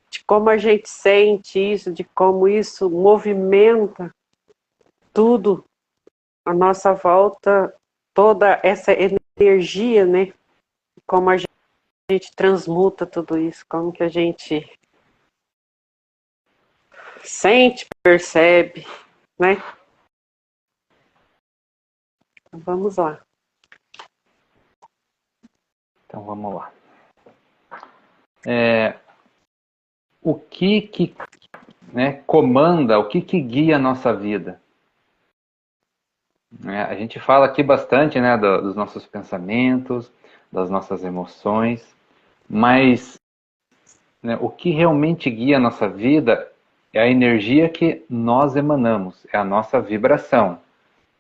de como a gente sente isso, de como isso movimenta tudo à nossa volta, toda essa energia, né? Como a gente transmuta tudo isso, como que a gente sente, percebe, né? Então, vamos lá. Então vamos lá. O que né, comanda, o que guia a nossa vida? A gente fala aqui bastante, né, dos nossos pensamentos, das nossas emoções, mas, né, o que realmente guia a nossa vida é a energia que nós emanamos, é a nossa vibração.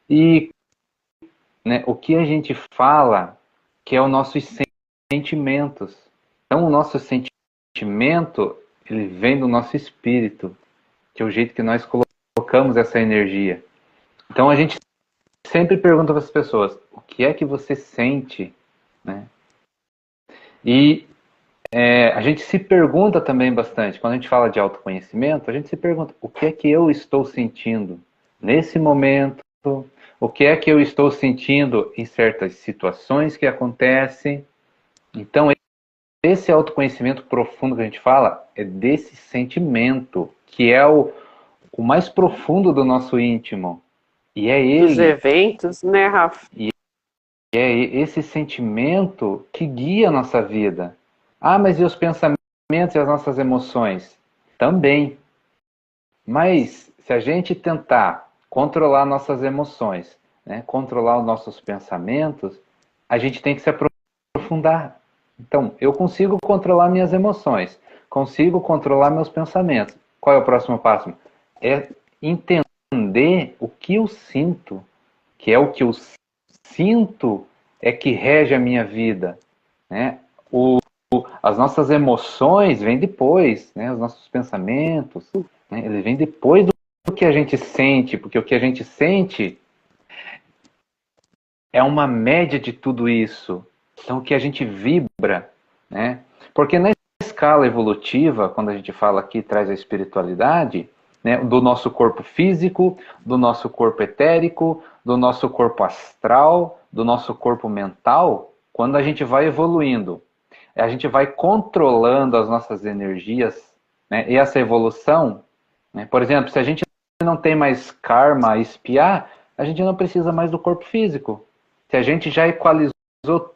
E, né, o que a gente fala que é os nossos sentimentos. Então, o nosso sentimento, ele vem do nosso espírito, que é o jeito que nós colocamos essa energia. Então, a gente sempre pergunta para as pessoas, o que é que você sente? Né? E a gente se pergunta também bastante, quando a gente fala de autoconhecimento, a gente se pergunta, o que é que eu estou sentindo nesse momento? O que é que eu estou sentindo em certas situações que acontecem? Então, esse autoconhecimento profundo que a gente fala é desse sentimento, que é o mais profundo do nosso íntimo. E é Dos ele, eventos, né, Rafa? e é esse sentimento que guia a nossa vida. Ah, mas e os pensamentos e as nossas emoções? Também. Mas se a gente tentar controlar nossas emoções, né, controlar os nossos pensamentos, a gente tem que se aprofundar. Então, eu consigo controlar minhas emoções, consigo controlar meus pensamentos. Qual é o próximo passo? É entender o que eu sinto, que é o que eu sinto é que rege a minha vida, né? As nossas emoções vêm depois, né? Os nossos pensamentos, né? Eles vêm depois do que a gente sente, porque o que a gente sente é uma média de tudo isso. Então, o que a gente vibra, né? Porque na escala evolutiva, quando a gente fala aqui, traz a espiritualidade, né? Do nosso corpo físico, do nosso corpo etérico, do nosso corpo astral, do nosso corpo mental, quando a gente vai evoluindo, a gente vai controlando as nossas energias, né? E essa evolução, né? Por exemplo, se a gente não tem mais karma a espiar, a gente não precisa mais do corpo físico. Se a gente já equalizou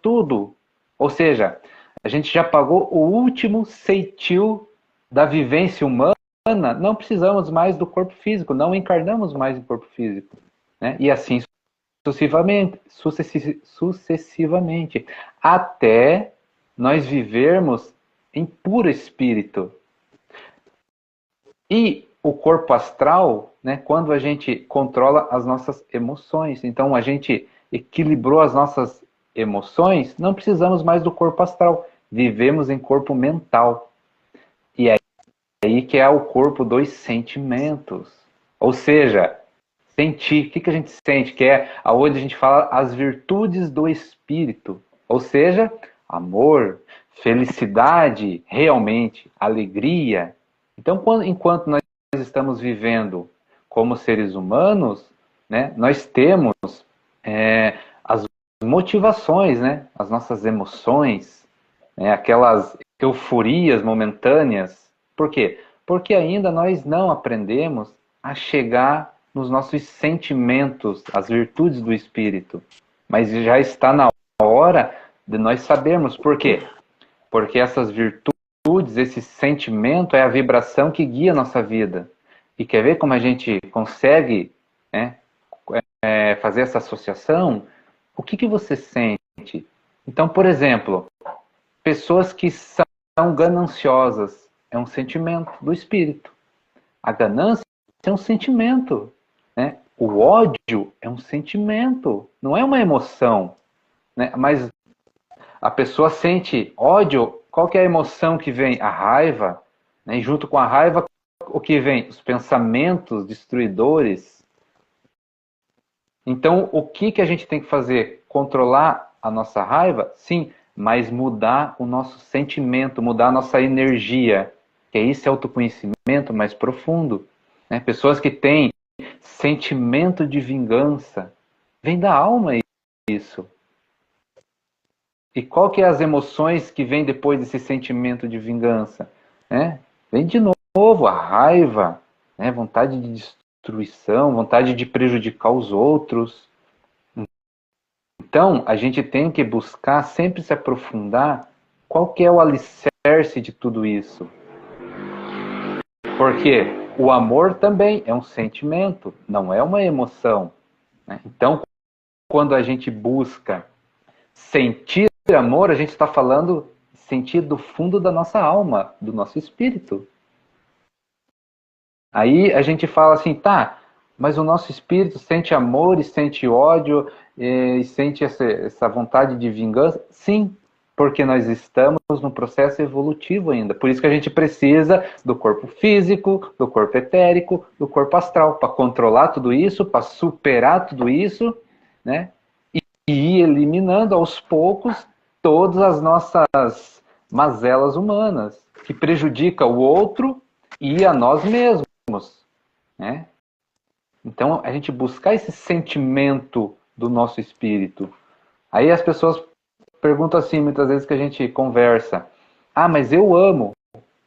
tudo, ou seja, a gente já pagou o último ceitil da vivência humana, não precisamos mais do corpo físico, não encarnamos mais em corpo físico. Né? E assim sucessivamente, até nós vivermos em puro espírito. E o corpo astral, né, quando a gente controla as nossas emoções. Então, a gente equilibrou as nossas emoções, não precisamos mais do corpo astral. Vivemos em corpo mental. E é aí que é o corpo dos sentimentos. Ou seja, sentir. O que a gente sente? Que é aonde a gente fala as virtudes do espírito. Ou seja, amor, felicidade, realmente, alegria. Então, enquanto nós estamos vivendo como seres humanos, né, nós temos as motivações, né, as nossas emoções, né, aquelas euforias momentâneas. Por quê? Porque ainda nós não aprendemos a chegar nos nossos sentimentos, as virtudes do espírito. Mas já está na hora de nós sabermos por quê. Porque essas virtudes, esse sentimento é a vibração que guia a nossa vida. E quer ver como a gente consegue, né, fazer essa associação? O que você sente? Então, por exemplo, pessoas que são gananciosas é um sentimento do espírito. A ganância é um sentimento, né? O ódio é um sentimento, não é uma emoção, né? Mas a pessoa sente ódio, qual que é a emoção que vem? A raiva, né? E junto com a raiva, o que vem? Os pensamentos destruidores. Então, o que a gente tem que fazer? Controlar a nossa raiva? Sim, mas mudar o nosso sentimento, mudar a nossa energia, que é esse autoconhecimento mais profundo. Né? Pessoas que têm sentimento de vingança, vem da alma isso. E qual que é as emoções que vêm depois desse sentimento de vingança? Né? Vem de novo a raiva, né? Vontade de destruição, vontade de prejudicar os outros. Então, a gente tem que buscar sempre se aprofundar qual que é o alicerce de tudo isso. Porque o amor também é um sentimento, não é uma emoção. Né? Então, quando a gente busca sentir amor, a gente está falando sentir do fundo da nossa alma, do nosso espírito. Aí a gente fala assim, tá, mas o nosso espírito sente amor e sente ódio e sente essa vontade de vingança? Sim, porque nós estamos num processo evolutivo ainda. Por isso que a gente precisa do corpo físico, do corpo etérico, do corpo astral, para controlar tudo isso, para superar tudo isso, né? E ir eliminando aos poucos todas as nossas mazelas humanas, que prejudicam o outro e a nós mesmos. Né? Então, a gente buscar esse sentimento do nosso espírito. Aí as pessoas perguntam assim, muitas vezes que a gente conversa, ah, mas eu amo.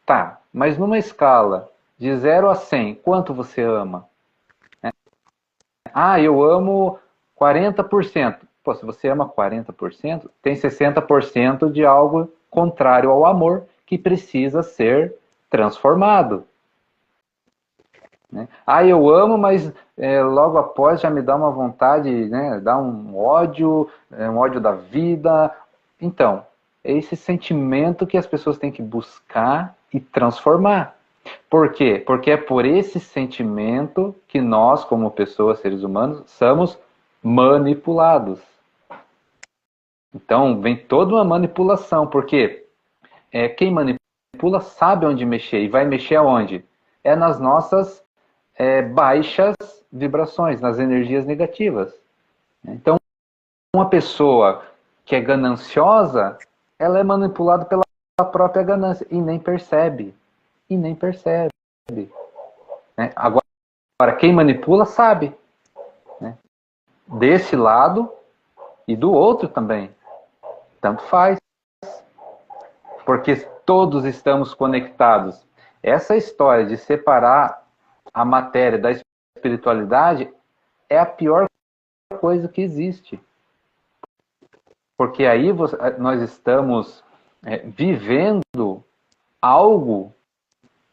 Tá, mas numa escala de 0 a 100, quanto você ama? Né? Ah, eu amo 40%. Pô, se você ama 40%, tem 60% de algo contrário ao amor que precisa ser transformado. Né? Ah, eu amo, mas logo após já me dá uma vontade, né, dá um ódio da vida. Então, é esse sentimento que as pessoas têm que buscar e transformar. Por quê? Porque é por esse sentimento que nós, como pessoas, seres humanos, somos manipulados. Então, vem toda uma manipulação, porque quem manipula sabe onde mexer, e vai mexer aonde? É nas nossas baixas vibrações, nas energias negativas. Então, uma pessoa que é gananciosa, ela é manipulada pela própria ganância e nem percebe. E nem percebe. Né? Agora, quem manipula sabe. Né? Desse lado e do outro também. Tanto faz. Porque todos estamos conectados. Essa história de separar a matéria da espiritualidade é a pior coisa que existe. Porque aí nós estamos vivendo algo,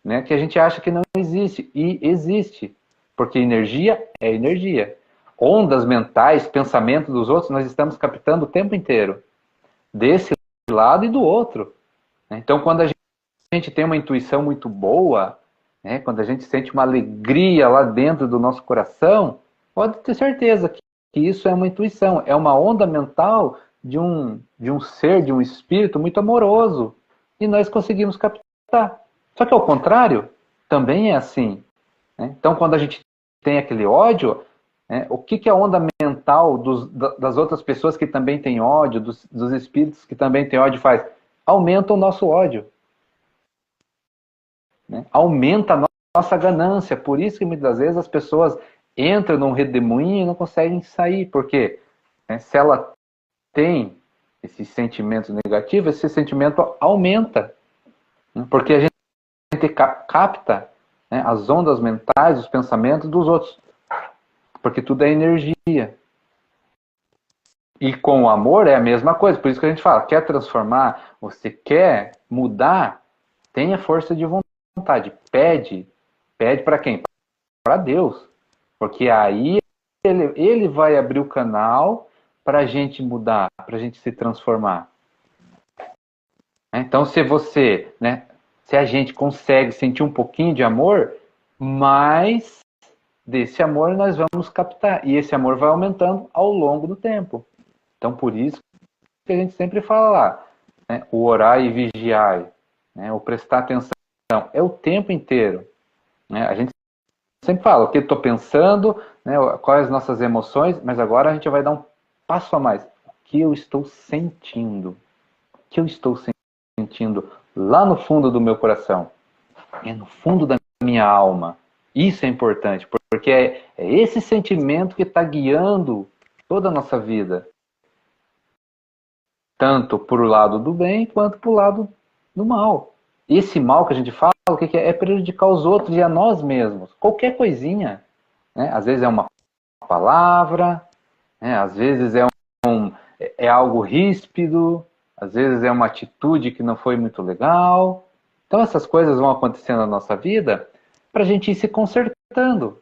né, que a gente acha que não existe. E existe. Porque energia é energia. Ondas mentais, pensamentos dos outros, nós estamos captando o tempo inteiro. Desse lado e do outro. Então, quando a gente tem uma intuição muito boa, né, quando a gente sente uma alegria lá dentro do nosso coração, pode ter certeza que isso é uma intuição, é uma onda mental de um ser, de um espírito muito amoroso. E nós conseguimos captar. Só que ao contrário, também é assim. Né? Então, quando a gente tem aquele ódio, o que a onda mental das outras pessoas que também têm ódio, dos espíritos que também têm ódio faz? Aumenta o nosso ódio. Né? Aumenta a nossa ganância. Por isso que muitas vezes as pessoas entram num redemoinho e não conseguem sair. Porque se ela tem esses sentimentos negativos, esse sentimento aumenta. Né? Porque a gente capta, né, as ondas mentais, os pensamentos dos outros. Porque tudo é energia. E com o amor é a mesma coisa. Por isso que a gente fala, quer transformar, você quer mudar, tenha força de vontade. Pede para quem? Para Deus. Porque aí ele vai abrir o canal para a gente mudar, para a gente se transformar. Então, se você, né, se a gente consegue sentir um pouquinho de amor, mais desse amor nós vamos captar. E esse amor vai aumentando ao longo do tempo. Então, por isso que a gente sempre fala lá, né, o orar e vigiar, né, o prestar atenção, é o tempo inteiro. Né? A gente sempre fala o que eu estou pensando, né, quais as nossas emoções, mas agora a gente vai dar um passo a mais. O que eu estou sentindo? que eu estou sentindo lá no fundo do meu coração? É no fundo da minha alma. Isso é importante, porque é esse sentimento que está guiando toda a nossa vida. Tanto para o lado do bem, quanto para o lado do mal. Esse mal que a gente fala, o que é? É prejudicar os outros e a nós mesmos. Qualquer coisinha. Né? Às vezes é uma palavra, né? Às vezes é algo ríspido, às vezes é uma atitude que não foi muito legal. Então essas coisas vão acontecendo na nossa vida para a gente ir se consertando,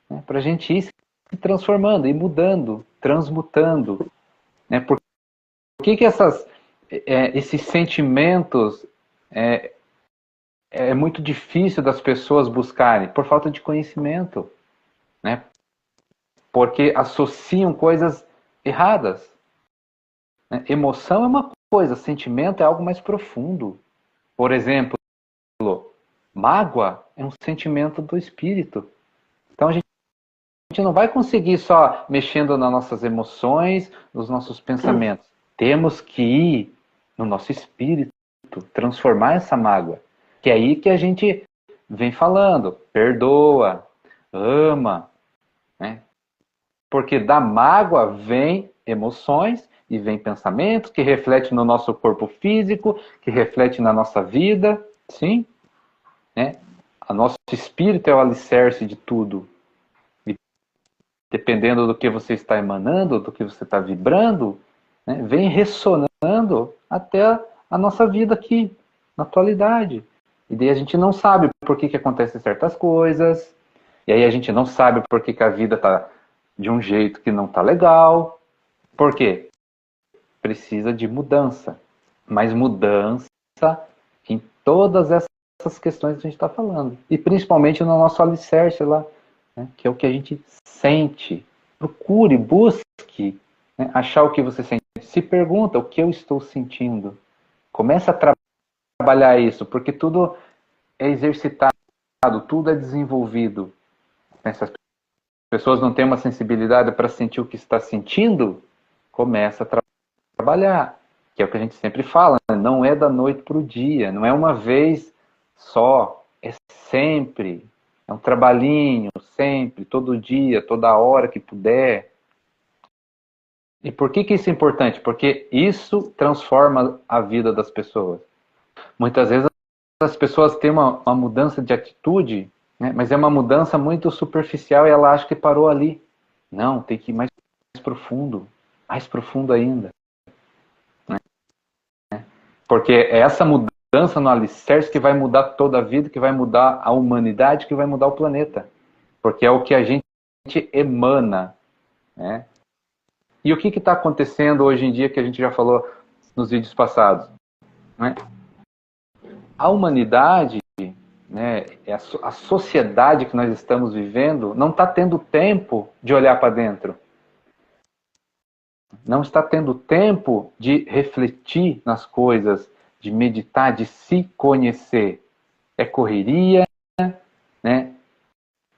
né? Para a gente ir se transformando, ir mudando, transmutando. Né? Por que esses sentimentos é muito difícil das pessoas buscarem? Por falta de conhecimento. Né? Porque associam coisas erradas. Né? Emoção é uma coisa, sentimento é algo mais profundo. Por exemplo, mágoa é um sentimento do espírito. Então a gente não vai conseguir só mexendo nas nossas emoções, nos nossos pensamentos. Temos que ir no nosso espírito, transformar essa mágoa. Que é aí que a gente vem falando, perdoa, ama, né? Porque da mágoa vem emoções e vem pensamentos que refletem no nosso corpo físico, que refletem na nossa vida, sim? Né? O nosso espírito é o alicerce de tudo. E dependendo do que você está emanando, do que você está vibrando, né, vem ressonando até a nossa vida aqui, na atualidade. E daí a gente não sabe por que acontecem certas coisas, e aí a gente não sabe por que a vida está de um jeito que não está legal. Por quê? Precisa de mudança. Mas mudança em todas essas questões que a gente está falando. E principalmente no nosso alicerce lá, né, que é o que a gente sente. Procure, busque, né, achar o que você sente. Se pergunta o que eu estou sentindo. Começa a trabalhar isso, porque tudo é exercitado, tudo é desenvolvido. Se as pessoas não têm uma sensibilidade para sentir o que está sentindo, começa a trabalhar. Que é o que a gente sempre fala, né? Não é da noite para o dia, não é uma vez só, é sempre. É um trabalhinho, sempre, todo dia, toda hora que puder. E por que isso é importante? Porque isso transforma a vida das pessoas. Muitas vezes as pessoas têm uma mudança de atitude, né? Mas é uma mudança muito superficial e ela acha que parou ali. Não, tem que ir mais profundo ainda. Porque é essa mudança no alicerce que vai mudar toda a vida, que vai mudar a humanidade, que vai mudar o planeta. Porque é o que a gente emana. Né? E o que está acontecendo hoje em dia, que a gente já falou nos vídeos passados? Né? A humanidade, né, a sociedade que nós estamos vivendo, não está tendo tempo de olhar para dentro. Não está tendo tempo de refletir nas coisas, de meditar, de se conhecer. É correria, né?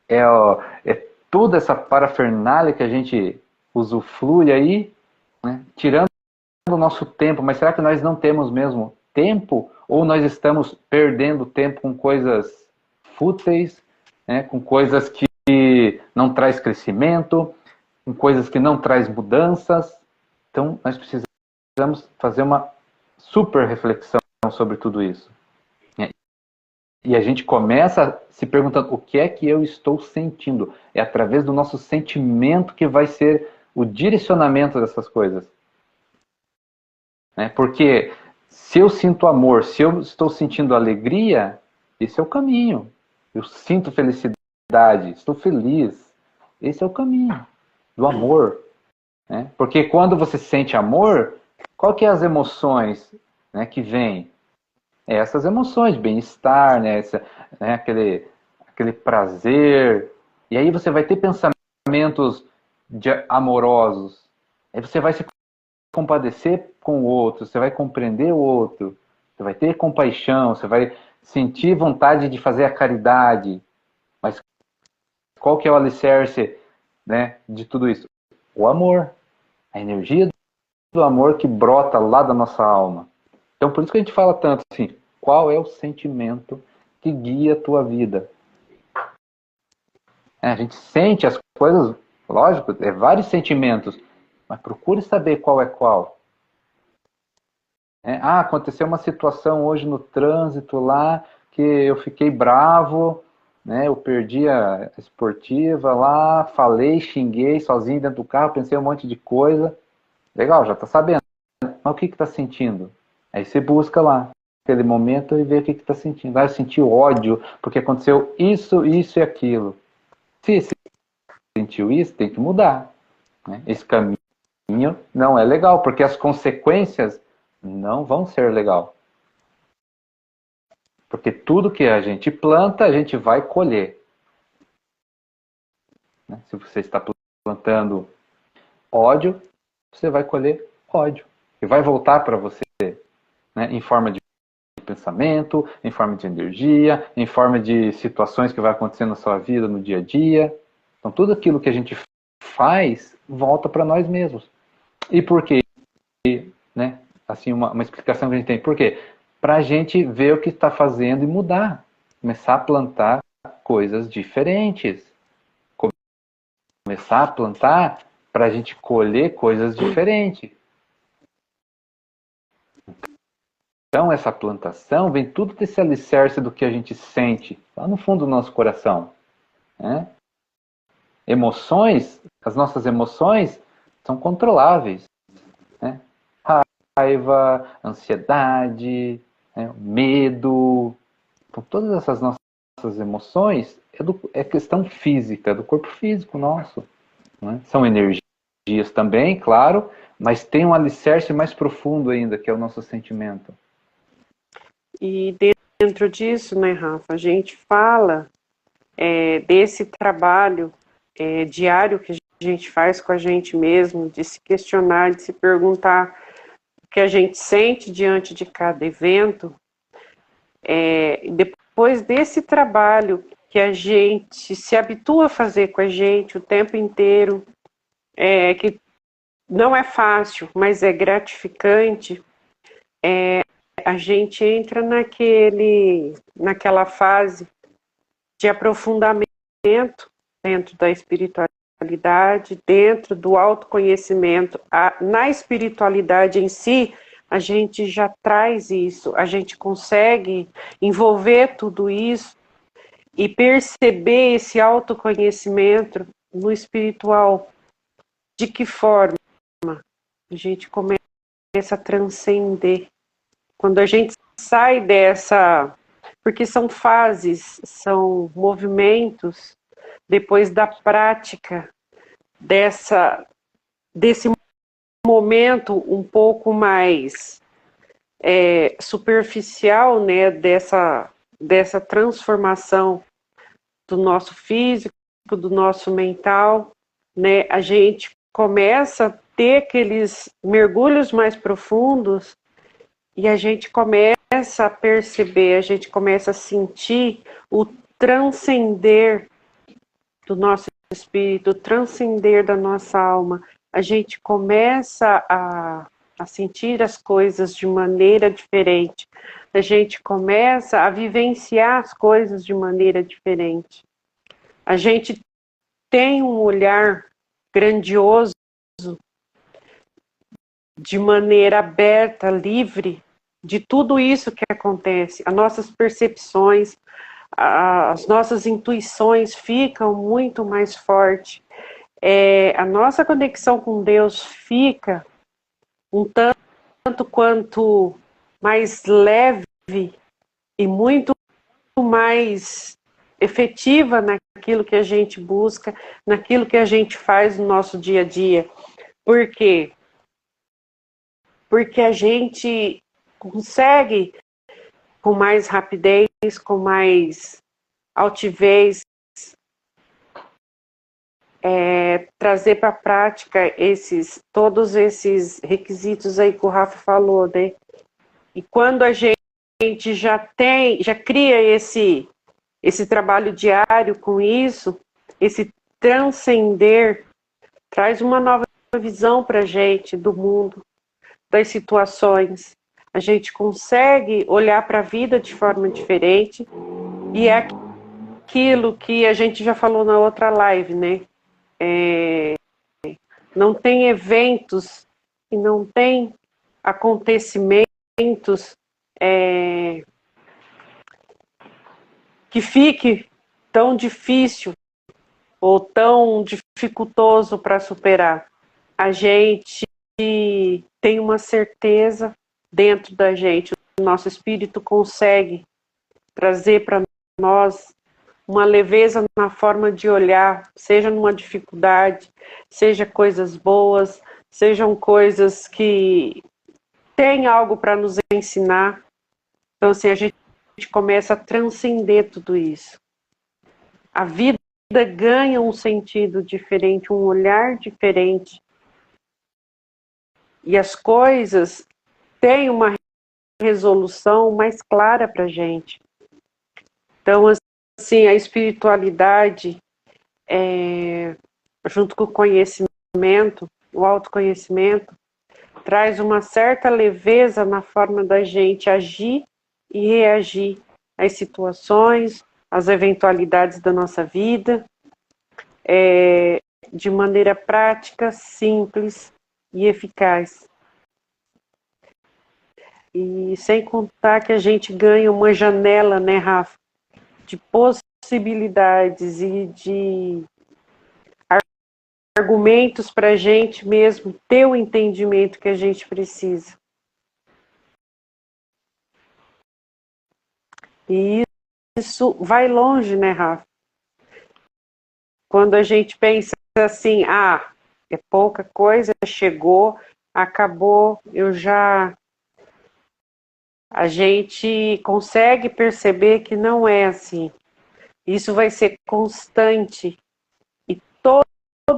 É toda essa parafernália que a gente usufrui aí, né? Tirando o nosso tempo. Mas será que nós não temos mesmo tempo? Ou nós estamos perdendo tempo com coisas fúteis, né? Com coisas que não traz crescimento, com coisas que não traz mudanças? Então, nós precisamos fazer uma super reflexão sobre tudo isso. E a gente começa se perguntando o que é que eu estou sentindo. É através do nosso sentimento que vai ser o direcionamento dessas coisas. Porque se eu sinto amor, se eu estou sentindo alegria, esse é o caminho. Eu sinto felicidade, estou feliz. Esse é o caminho do amor. Porque quando você sente amor, qual que é as emoções, né, que vêm? Essas emoções de bem-estar, né, aquele prazer. E aí você vai ter pensamentos amorosos. Aí você vai se compadecer com o outro, você vai compreender o outro, você vai ter compaixão, você vai sentir vontade de fazer a caridade. Mas qual que é o alicerce, né, de tudo isso? O amor. A energia do amor que brota lá da nossa alma. Então, por isso que a gente fala tanto assim, qual é o sentimento que guia a tua vida? A gente sente as coisas, lógico, vários sentimentos, mas procure saber qual é qual. Aconteceu uma situação hoje no trânsito lá, que eu fiquei bravo, né? Eu perdi a esportiva lá, falei, xinguei sozinho dentro do carro, pensei um monte de coisa. Legal, já tá sabendo. Mas o que que tá sentindo? Aí você busca lá, aquele momento, e vê o que que tá sentindo. Eu senti ódio, porque aconteceu isso, isso e aquilo. Se sentiu isso, tem que mudar, né? Esse caminho não é legal, porque as consequências não vão ser legal. Porque tudo que a gente planta, a gente vai colher. Né? Se você está plantando ódio, você vai colher ódio. E vai voltar para você, né, em forma de pensamento, em forma de energia, em forma de situações que vai acontecer na sua vida no dia a dia. Então tudo aquilo que a gente faz volta para nós mesmos. E por quê? Né? Assim, uma explicação que a gente tem. Por quê? Para a gente ver o que está fazendo e mudar. Começar a plantar coisas diferentes. Começar a plantar para a gente colher coisas diferentes. Então, essa plantação vem tudo desse alicerce do que a gente sente lá no fundo do nosso coração. Né? Emoções, as nossas emoções são controláveis. Né? Raiva, ansiedade, né? Medo. Então, todas essas nossas emoções é questão física, do corpo físico nosso. Né? São energias também, claro, mas tem um alicerce mais profundo ainda, que é o nosso sentimento. E dentro disso, né, Rafa, a gente fala desse trabalho diário que a gente faz com a gente mesmo, de se questionar, de se perguntar o que a gente sente diante de cada evento. Depois desse trabalho que a gente se habitua a fazer com a gente o tempo inteiro, que não é fácil, mas é gratificante, a gente entra naquela fase de aprofundamento dentro da espiritualidade, dentro do autoconhecimento. Na espiritualidade em si, a gente já traz isso, a gente consegue envolver tudo isso e perceber esse autoconhecimento no espiritual. De que forma? A gente começa a transcender. Quando a gente sai dessa... Porque são fases, são movimentos, depois da prática desse momento um pouco mais superficial, né, dessa transformação do nosso físico, do nosso mental, né, a gente começa a ter aqueles mergulhos mais profundos e a gente começa a perceber, a gente começa a sentir o transcender do nosso espírito, o transcender da nossa alma. A gente começa a sentir as coisas de maneira diferente. A gente começa a vivenciar as coisas de maneira diferente. A gente tem um olhar grandioso, de maneira aberta, livre, de tudo isso que acontece. As nossas percepções, as nossas intuições ficam muito mais fortes. A nossa conexão com Deus fica um tanto quanto mais leve e muito mais efetiva naquilo que a gente busca, naquilo que a gente faz no nosso dia a dia. Por quê? Porque a gente consegue, com mais rapidez, com mais altivez, trazer para a prática todos esses requisitos aí que o Rafa falou, né? E quando a gente já cria esse trabalho diário com isso, esse transcender, traz uma nova visão para a gente do mundo, das situações. a gente consegue olhar para a vida de forma diferente, e é aquilo que a gente já falou na outra live, né? Não tem eventos e não tem acontecimentos que fique tão difícil ou tão dificultoso para superar. A gente tem uma certeza dentro da gente, o nosso espírito consegue trazer para nós uma leveza na forma de olhar, seja numa dificuldade, seja coisas boas, sejam coisas que têm algo para nos ensinar. Então, assim, a gente começa a transcender tudo isso. A vida ganha um sentido diferente, um olhar diferente. E as coisas têm uma resolução mais clara para a gente. Então, assim, a espiritualidade, junto com o conhecimento, o autoconhecimento, traz uma certa leveza na forma da gente agir e reagir às situações, às eventualidades da nossa vida, de maneira prática, simples e eficaz. E sem contar que a gente ganha uma janela, né, Rafa, de possibilidades e de argumentos para a gente mesmo ter o entendimento que a gente precisa. E isso vai longe, né, Rafa? Quando a gente pensa assim, é pouca coisa, chegou, acabou, a gente consegue perceber que não é assim. Isso vai ser constante. E todo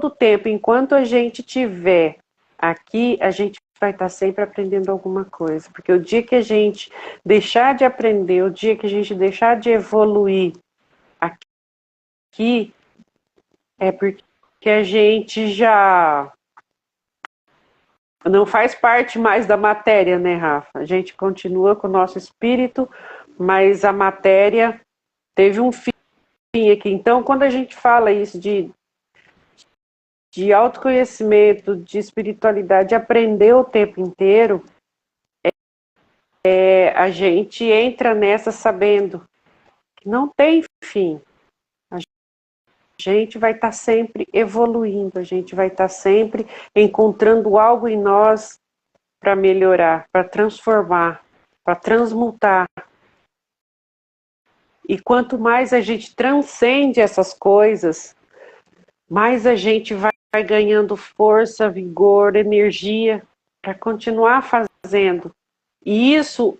o tempo, enquanto a gente tiver aqui, a gente vai estar sempre aprendendo alguma coisa. Porque o dia que a gente deixar de aprender, o dia que a gente deixar de evoluir aqui, é porque a gente já não faz parte mais da matéria, né, Rafa? A gente continua com o nosso espírito, mas a matéria teve um fim aqui. Então, quando a gente fala isso de autoconhecimento, de espiritualidade, aprender o tempo inteiro, a gente entra nessa sabendo que não tem fim. A gente vai estar sempre evoluindo, a gente vai estar sempre encontrando algo em nós para melhorar, para transformar, para transmutar. E quanto mais a gente transcende essas coisas, mais a gente vai ganhando força, vigor, energia para continuar fazendo. E isso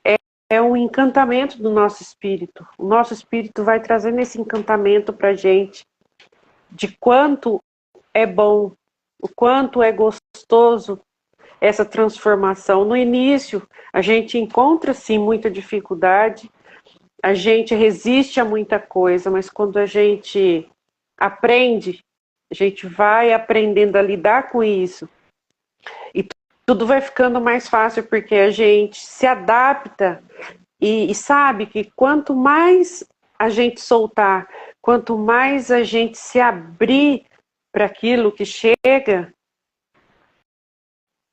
é um encantamento do nosso espírito. O nosso espírito vai trazendo esse encantamento para a gente, de quanto é bom, o quanto é gostoso essa transformação. No início, a gente encontra, sim, muita dificuldade, a gente resiste a muita coisa, mas quando a gente aprende, a gente vai aprendendo a lidar com isso. E tudo vai ficando mais fácil, porque a gente se adapta e sabe que quanto mais a gente soltar, quanto mais a gente se abrir para aquilo que chega,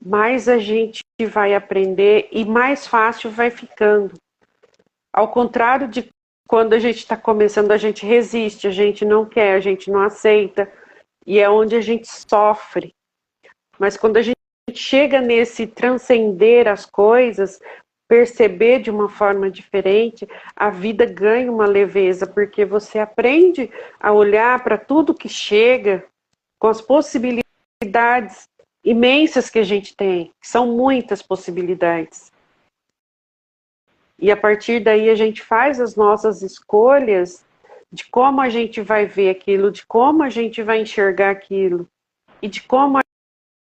mais a gente vai aprender e mais fácil vai ficando. Ao contrário de quando a gente está começando, a gente resiste, a gente não quer, a gente não aceita, e é onde a gente sofre. Mas quando a gente chega nesse transcender as coisas, perceber de uma forma diferente, a vida ganha uma leveza, porque você aprende a olhar para tudo que chega com as possibilidades imensas que a gente tem, que são muitas possibilidades. E a partir daí a gente faz as nossas escolhas de como a gente vai ver aquilo, de como a gente vai enxergar aquilo e de como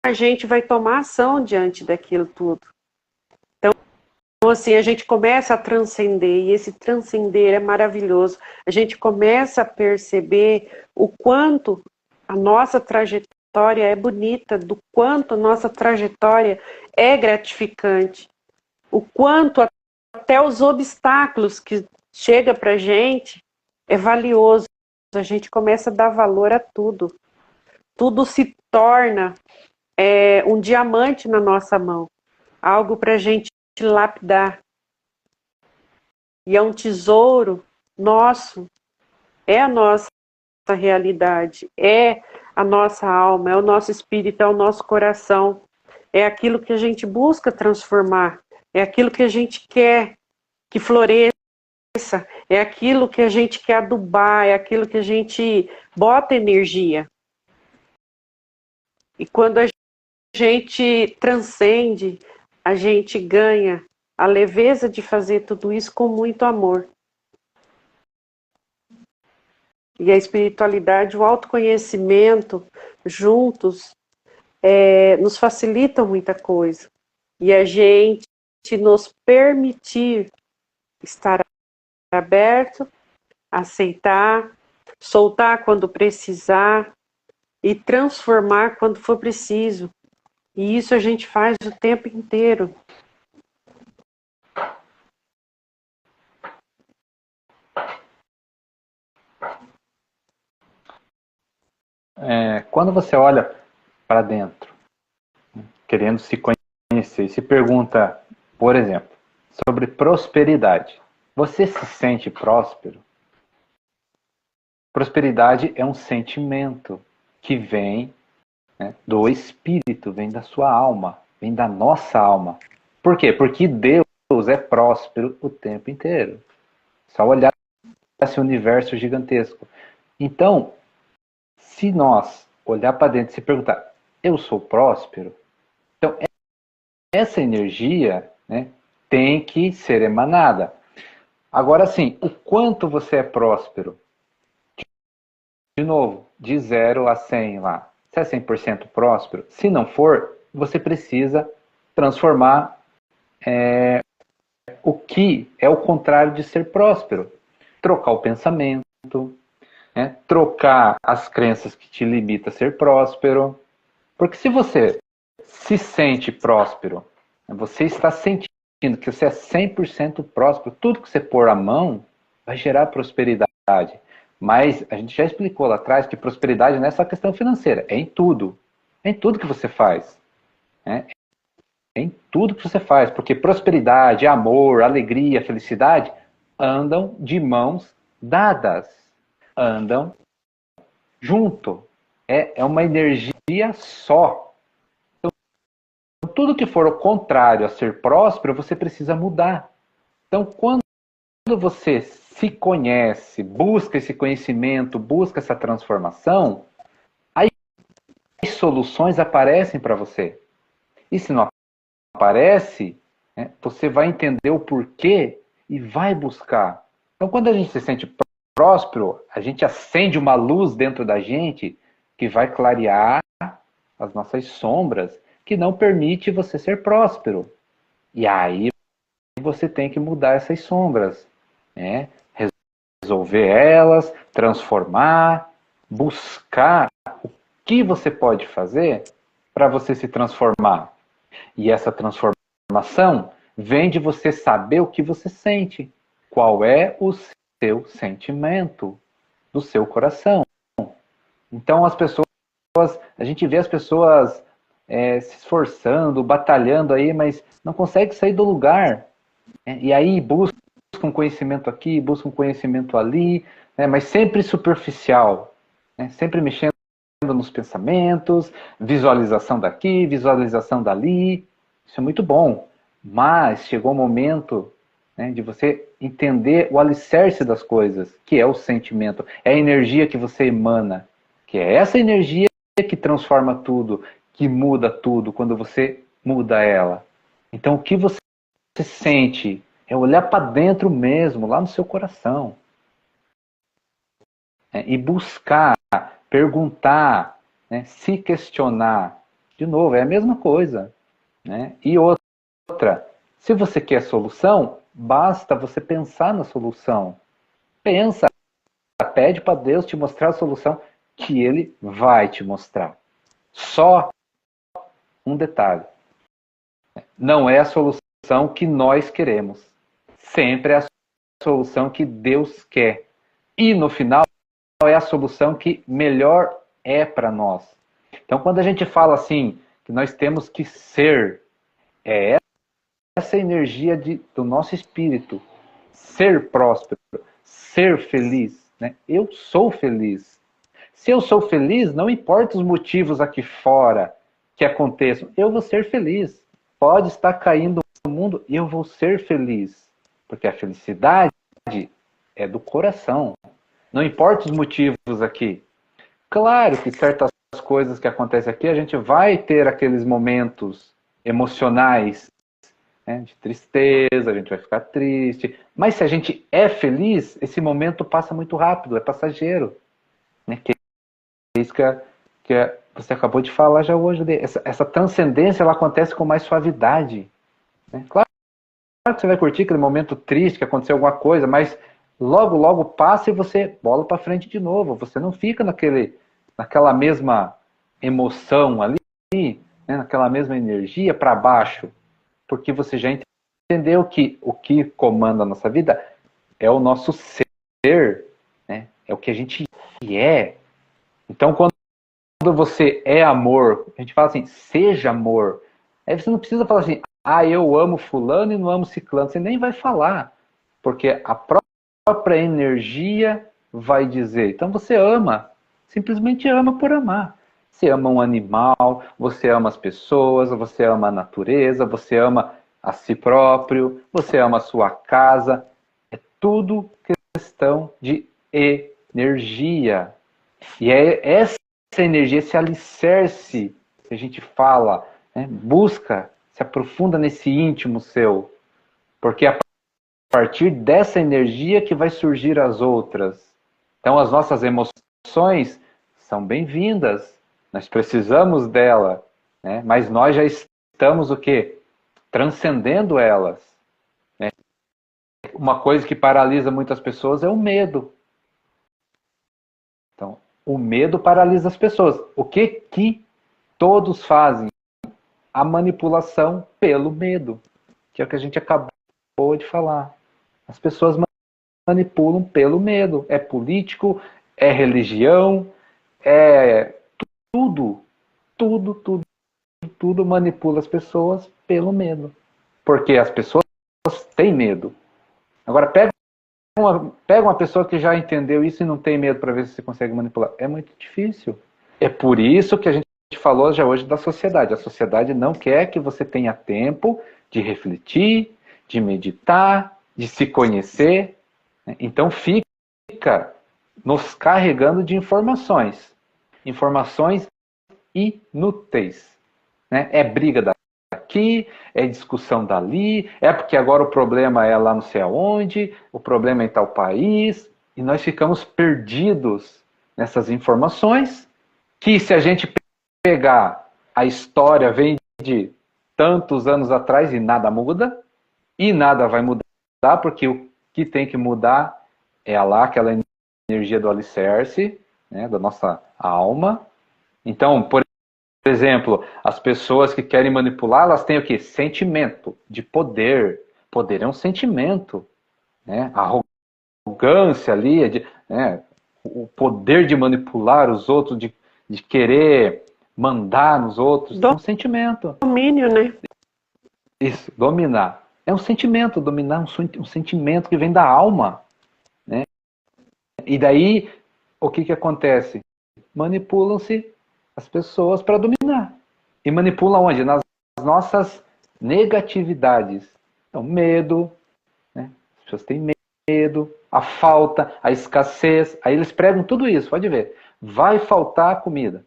a gente vai tomar ação diante daquilo tudo. Então, assim, a gente começa a transcender, e esse transcender é maravilhoso. A gente começa a perceber o quanto a nossa trajetória é bonita, do quanto a nossa trajetória é gratificante. o quanto até os obstáculos que chega para a gente é valioso. A gente começa a dar valor a tudo. Tudo se torna um diamante na nossa mão. Algo para a gente lapidar. E é um tesouro nosso. É a nossa realidade. É a nossa alma. É o nosso espírito. É o nosso coração. É aquilo que a gente busca transformar. É aquilo que a gente quer que floresça. É aquilo que a gente quer adubar. É aquilo que a gente bota energia. E quando a gente transcende, a gente ganha a leveza de fazer tudo isso com muito amor. E a espiritualidade, o autoconhecimento, juntos, nos facilitam muita coisa. E a gente nos permitir estar aberto, aceitar, soltar quando precisar e transformar quando for preciso. E isso a gente faz o tempo inteiro. Quando você olha para dentro, querendo se conhecer, e se pergunta, por exemplo, sobre prosperidade. Você se sente próspero? Prosperidade é um sentimento que vem, né, do espírito, vem da sua alma, vem da nossa alma. Por quê? Porque Deus é próspero o tempo inteiro. Só olhar esse universo gigantesco. Então, se nós olhar para dentro e se perguntar, eu sou próspero? Então, essa energia, né, tem que ser emanada. Agora sim, o quanto você é próspero? De novo, de 0 a 100 lá. Se é 100% próspero, se não for, você precisa transformar o que é o contrário de ser próspero. Trocar o pensamento, né? Trocar as crenças que te limitam a ser próspero. Porque se você se sente próspero, você está sentindo que você é 100% próspero, tudo que você pôr a mão vai gerar prosperidade. Mas a gente já explicou lá atrás que prosperidade não é só questão financeira, é em tudo. É em tudo que você faz. Né? É em tudo que você faz. Porque prosperidade, amor, alegria, felicidade andam de mãos dadas. Andam junto. É uma energia só. Então, tudo que for o contrário a ser próspero, você precisa mudar. Então, quando você se conhece, busca esse conhecimento, busca essa transformação, aí as soluções aparecem para você. E se não aparece, né, você vai entender o porquê e vai buscar. Então, quando a gente se sente próspero, a gente acende uma luz dentro da gente que vai clarear as nossas sombras, que não permite você ser próspero. E aí você tem que mudar essas sombras, né? Resolver elas, transformar, buscar o que você pode fazer para você se transformar. E essa transformação vem de você saber o que você sente, qual é o seu sentimento do seu coração. Então a gente vê as pessoas se esforçando, batalhando aí, mas não consegue sair do lugar. E aí busca um conhecimento aqui, busca um conhecimento ali, né, mas sempre superficial, né, sempre mexendo nos pensamentos, visualização daqui, visualização dali. Isso é muito bom, mas chegou o momento, né, de você entender o alicerce das coisas, que é o sentimento, é a energia que você emana, que é essa energia que transforma tudo, que muda tudo quando você muda ela. Então, o que você sente é olhar para dentro mesmo, lá no seu coração. E buscar, perguntar, né, se questionar. De novo, é a mesma coisa. Né? E outra, se você quer solução, basta você pensar na solução. Pensa, pede para Deus te mostrar a solução que Ele vai te mostrar. Só um detalhe. Não é a solução que nós queremos. Sempre é a solução que Deus quer. E no final é a solução que melhor é para nós. Então quando a gente fala assim, que nós temos que ser, é essa energia do nosso espírito, ser próspero, ser feliz. Né? Eu sou feliz. Se eu sou feliz, não importa os motivos aqui fora que aconteçam, eu vou ser feliz. Pode estar caindo no mundo e eu vou ser feliz. Porque a felicidade é do coração. Não importa os motivos aqui. Claro que certas coisas que acontecem aqui, a gente vai ter aqueles momentos emocionais, né, de tristeza, a gente vai ficar triste. Mas se a gente é feliz, esse momento passa muito rápido, é passageiro. Né? Que é isso que você acabou de falar já hoje. Essa transcendência ela acontece com mais suavidade. Né? Claro que você vai curtir aquele momento triste, que aconteceu alguma coisa, mas logo, logo passa e você bola para frente de novo. Você não fica naquela mesma emoção ali, né? Naquela mesma energia para baixo, porque você já entendeu que o que comanda a nossa vida é o nosso ser, né? É o que a gente é. Então, quando você é amor, a gente fala assim, seja amor. Aí você não precisa falar assim, eu amo fulano e não amo ciclano. Você nem vai falar, porque a própria energia vai dizer. Então você ama, simplesmente ama por amar. Você ama um animal, você ama as pessoas, você ama a natureza, você ama a si próprio, você ama a sua casa. É tudo questão de energia. E é essa energia, esse alicerce que a gente fala, né? Busca, se aprofunda nesse íntimo seu. Porque a partir dessa energia que vai surgir as outras. Então as nossas emoções são bem-vindas. Nós precisamos dela, né? Mas nós já estamos o quê? Transcendendo elas. Né? Uma coisa que paralisa muitas pessoas é o medo. Então, o medo paralisa as pessoas. O que todos fazem? A manipulação pelo medo, que é o que a gente acabou de falar. As pessoas manipulam pelo medo. É político, é religião, é tudo, tudo manipula as pessoas pelo medo. Porque as pessoas têm medo. Agora, pega uma pessoa que já entendeu isso e não tem medo para ver se você consegue manipular. É muito difícil. É por isso que a gente falou já hoje da sociedade. A sociedade não quer que você tenha tempo de refletir, de meditar, de se conhecer. Então fica nos carregando de informações. Informações inúteis. Né? É briga daqui, é discussão dali, é porque agora o problema é lá não sei aonde, o problema é em tal país, e nós ficamos perdidos nessas informações, que se a gente pegar a história, vem de tantos anos atrás e nada muda, e nada vai mudar, porque o que tem que mudar é lá aquela energia do alicerce, né, da nossa alma. Então, por exemplo, as pessoas que querem manipular, elas têm o quê? Sentimento de poder. Poder é um sentimento. Né? A arrogância ali, né? O poder de manipular os outros, de querer mandar nos outros, é um sentimento. Domínio, né? Isso, dominar. É um sentimento, dominar um sentimento que vem da alma. Né? E daí, o que acontece? Manipulam-se as pessoas para dominar. E manipulam onde? Nas nossas negatividades. Então, medo, né? As pessoas têm medo, a falta, a escassez. Aí eles pregam tudo isso, pode ver. Vai faltar comida.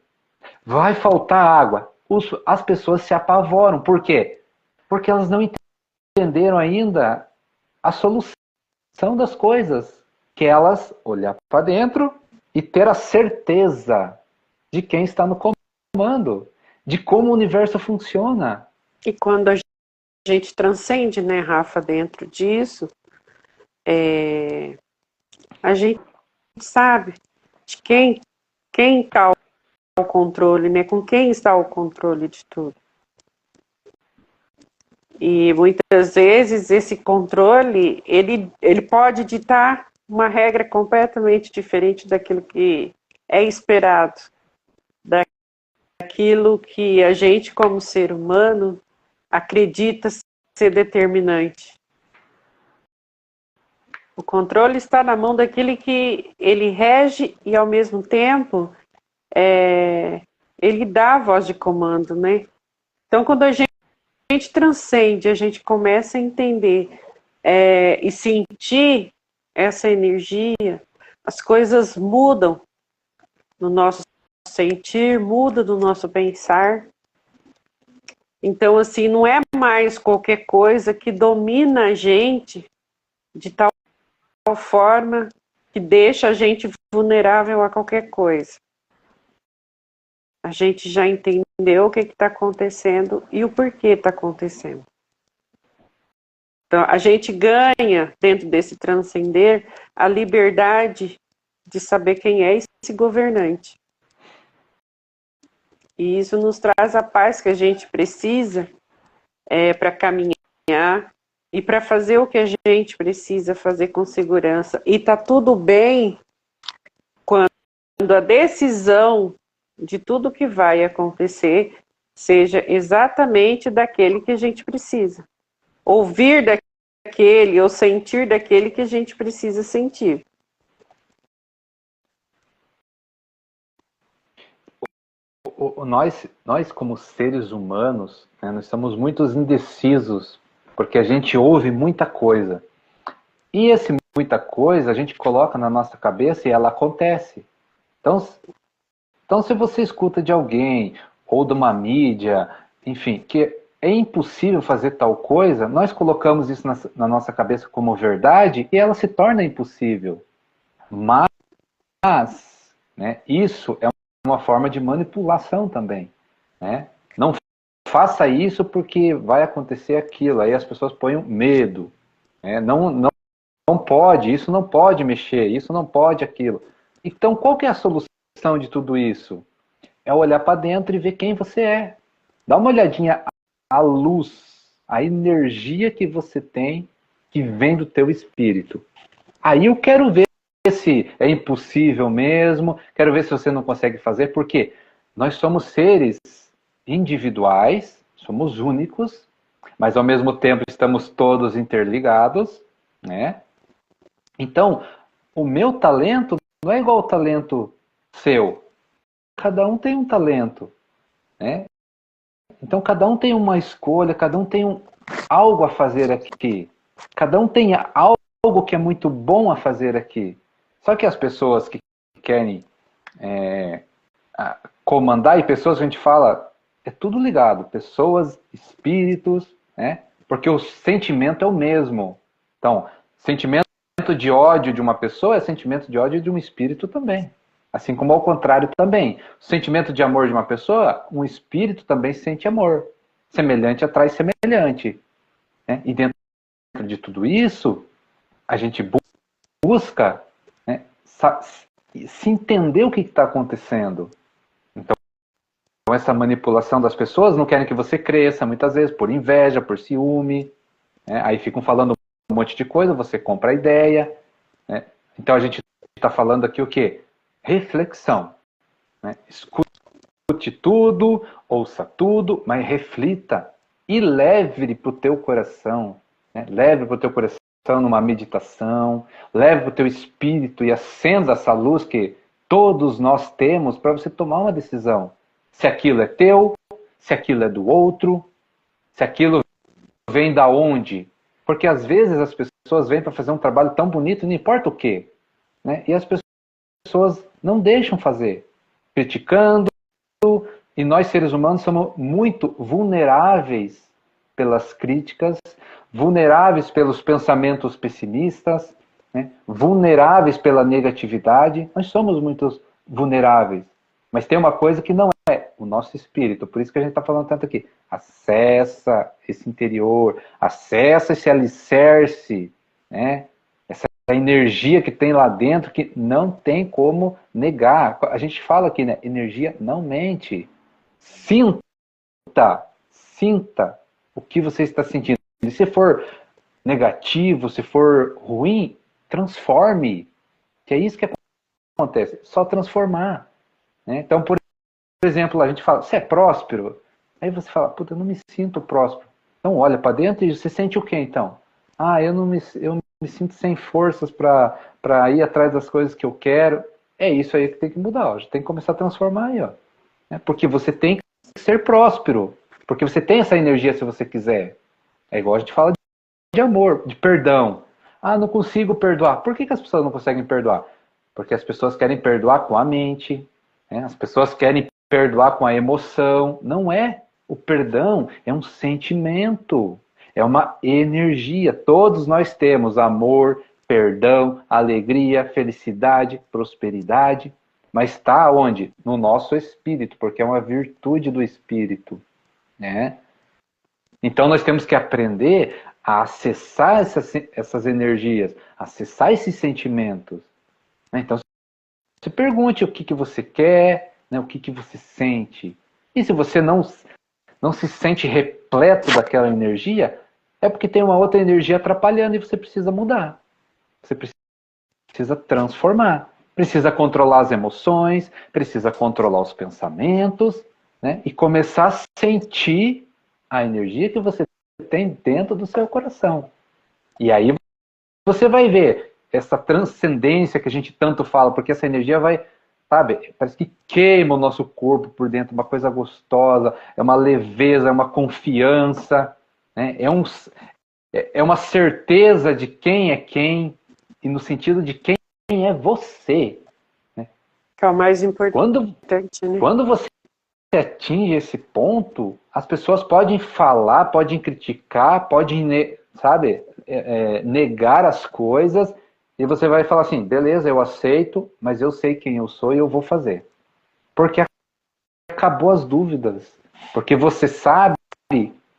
Vai faltar água. As pessoas se apavoram. Por quê? Porque elas não entenderam ainda a solução das coisas. Que elas olhar para dentro e ter a certeza de quem está no comando, de como o universo funciona. E quando a gente transcende, né, Rafa, dentro disso, a gente sabe de quem está o controle, né? Com quem está o controle de tudo. E muitas vezes esse controle, ele pode ditar uma regra completamente diferente daquilo que é esperado, daquilo que a gente como ser humano acredita ser determinante. O controle está na mão daquele que ele rege e ao mesmo tempo ele dá a voz de comando, né? Então quando a gente transcende, a gente começa a entender e sentir essa energia, as coisas mudam no nosso sentir, muda no nosso pensar. Então, assim, não é mais qualquer coisa que domina a gente de tal forma que deixa a gente vulnerável a qualquer coisa. A gente já entendeu o que está acontecendo e o porquê está acontecendo. Então, a gente ganha, dentro desse transcender, a liberdade de saber quem é esse governante. E isso nos traz a paz que a gente precisa para caminhar e para fazer o que a gente precisa fazer com segurança. E tá tudo bem quando a decisão de tudo que vai acontecer seja exatamente daquele que a gente precisa. Ouvir daquele ou sentir daquele que a gente precisa sentir. Nós como seres humanos, né, nós somos muito indecisos, porque a gente ouve muita coisa. E esse muita coisa a gente coloca na nossa cabeça e ela acontece. Então se você escuta de alguém, ou de uma mídia, enfim, que é impossível fazer tal coisa, nós colocamos isso na nossa cabeça como verdade e ela se torna impossível. Mas, né, isso é uma forma de manipulação também, né? Não faça isso porque vai acontecer aquilo. Aí as pessoas põem medo, né? Não pode, isso não pode mexer, isso não pode aquilo. Então, qual que é a solução de tudo isso? É olhar para dentro e ver quem você é. Dá uma olhadinha à luz, à energia que você tem, que vem do teu espírito. Aí eu quero ver se é impossível mesmo, quero ver se você não consegue fazer, porque nós somos seres individuais, somos únicos, mas ao mesmo tempo estamos todos interligados, né? Então, o meu talento não é igual ao talento seu. Cada um tem um talento, né? Então, cada um tem uma escolha, cada um tem algo a fazer aqui. Cada um tem algo que é muito bom a fazer aqui. Só que as pessoas que querem comandar, e pessoas a gente fala, é tudo ligado. Pessoas, espíritos, né? Porque o sentimento é o mesmo. Então, sentimento de ódio de uma pessoa é sentimento de ódio de um espírito também. Assim como ao contrário também. O sentimento de amor de uma pessoa, um espírito também sente amor. Semelhante atrai semelhante. Né? E dentro de tudo isso, a gente busca, né, se entender o que está acontecendo. Então, essa manipulação das pessoas não querem que você cresça, muitas vezes, por inveja, por ciúme. Né? Aí ficam falando um monte de coisa, você compra a ideia. Né? Então, a gente está falando aqui o quê? Reflexão. Né? Escute tudo, ouça tudo, mas reflita e leve para o teu coração. Né? Leve para o teu coração numa meditação, leve para o teu espírito e acenda essa luz que todos nós temos para você tomar uma decisão. Se aquilo é teu, se aquilo é do outro, se aquilo vem da onde. Porque às vezes as pessoas vêm para fazer um trabalho tão bonito, não importa o quê. Né? E as pessoas não deixam fazer, criticando, e nós seres humanos somos muito vulneráveis pelas críticas, vulneráveis pelos pensamentos pessimistas, né? Vulneráveis pela negatividade. Nós somos muito vulneráveis. Mas tem uma coisa que não é o nosso espírito, por isso que a gente está falando tanto aqui. Acessa esse interior, acessa esse alicerce, né? Essa energia que tem lá dentro que não tem como negar. A gente fala aqui, né? Energia não mente. Sinta, sinta. o que você está sentindo. E se for negativo, se for ruim, transforme. Que é isso que acontece. Só transformar. Né? Então, por exemplo, a gente fala, você é próspero? Aí você fala, puta, eu não me sinto próspero. Então olha para dentro e você sente o que então? Ah, eu me sinto sem forças para ir atrás das coisas que eu quero. É isso aí que tem que mudar. Ó. Tem que começar a transformar aí. Ó. Porque você tem que ser próspero. Porque você tem essa energia se você quiser. É igual a gente fala de amor, de perdão. Ah, não consigo perdoar. Por que as pessoas não conseguem perdoar? Porque as pessoas querem perdoar com a mente. Né? As pessoas querem perdoar com a emoção. Não é. O perdão é um sentimento. É uma energia. Todos nós temos amor, perdão, alegria, felicidade, prosperidade. Mas está onde? No nosso espírito, porque é uma virtude do espírito. Né? Então nós temos que aprender a acessar essas energias, acessar esses sentimentos. Né? Então se pergunte o que você quer, né? O que você sente. E se você não se sente repleto daquela energia, é porque tem uma outra energia atrapalhando e você precisa mudar. Você precisa transformar. Precisa controlar as emoções, precisa controlar os pensamentos, né? E começar a sentir a energia que você tem dentro do seu coração. E aí você vai ver essa transcendência que a gente tanto fala, porque essa energia vai, sabe, parece que queima o nosso corpo por dentro, uma coisa gostosa, é uma leveza, é uma confiança, né? É uma certeza de quem é quem, e no sentido de quem é você. Né? Que é o mais importante, né? Quando você atinge esse ponto, as pessoas podem falar, podem criticar, podem, sabe, negar as coisas, e você vai falar assim, beleza, eu aceito, mas eu sei quem eu sou e eu vou fazer. Porque acabou as dúvidas. Porque você sabe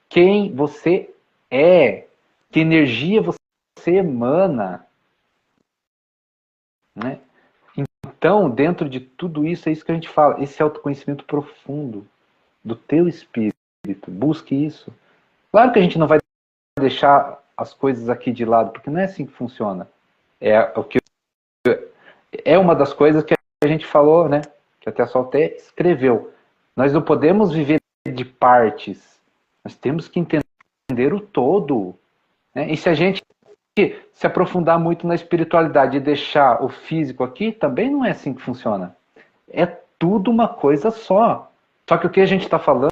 quem você é, que energia você emana. Né? Então, dentro de tudo isso, é isso que a gente fala, esse autoconhecimento profundo do teu espírito. Busque isso. Claro que a gente não vai deixar as coisas aqui de lado, porque não é assim que funciona. É uma das coisas que a gente falou, né? Que até só até escreveu. Nós não podemos viver de partes. Nós temos que entender o todo. Né? E se a gente se aprofundar muito na espiritualidade e deixar o físico aqui, também não é assim que funciona. É tudo uma coisa só. Só que o que a gente está falando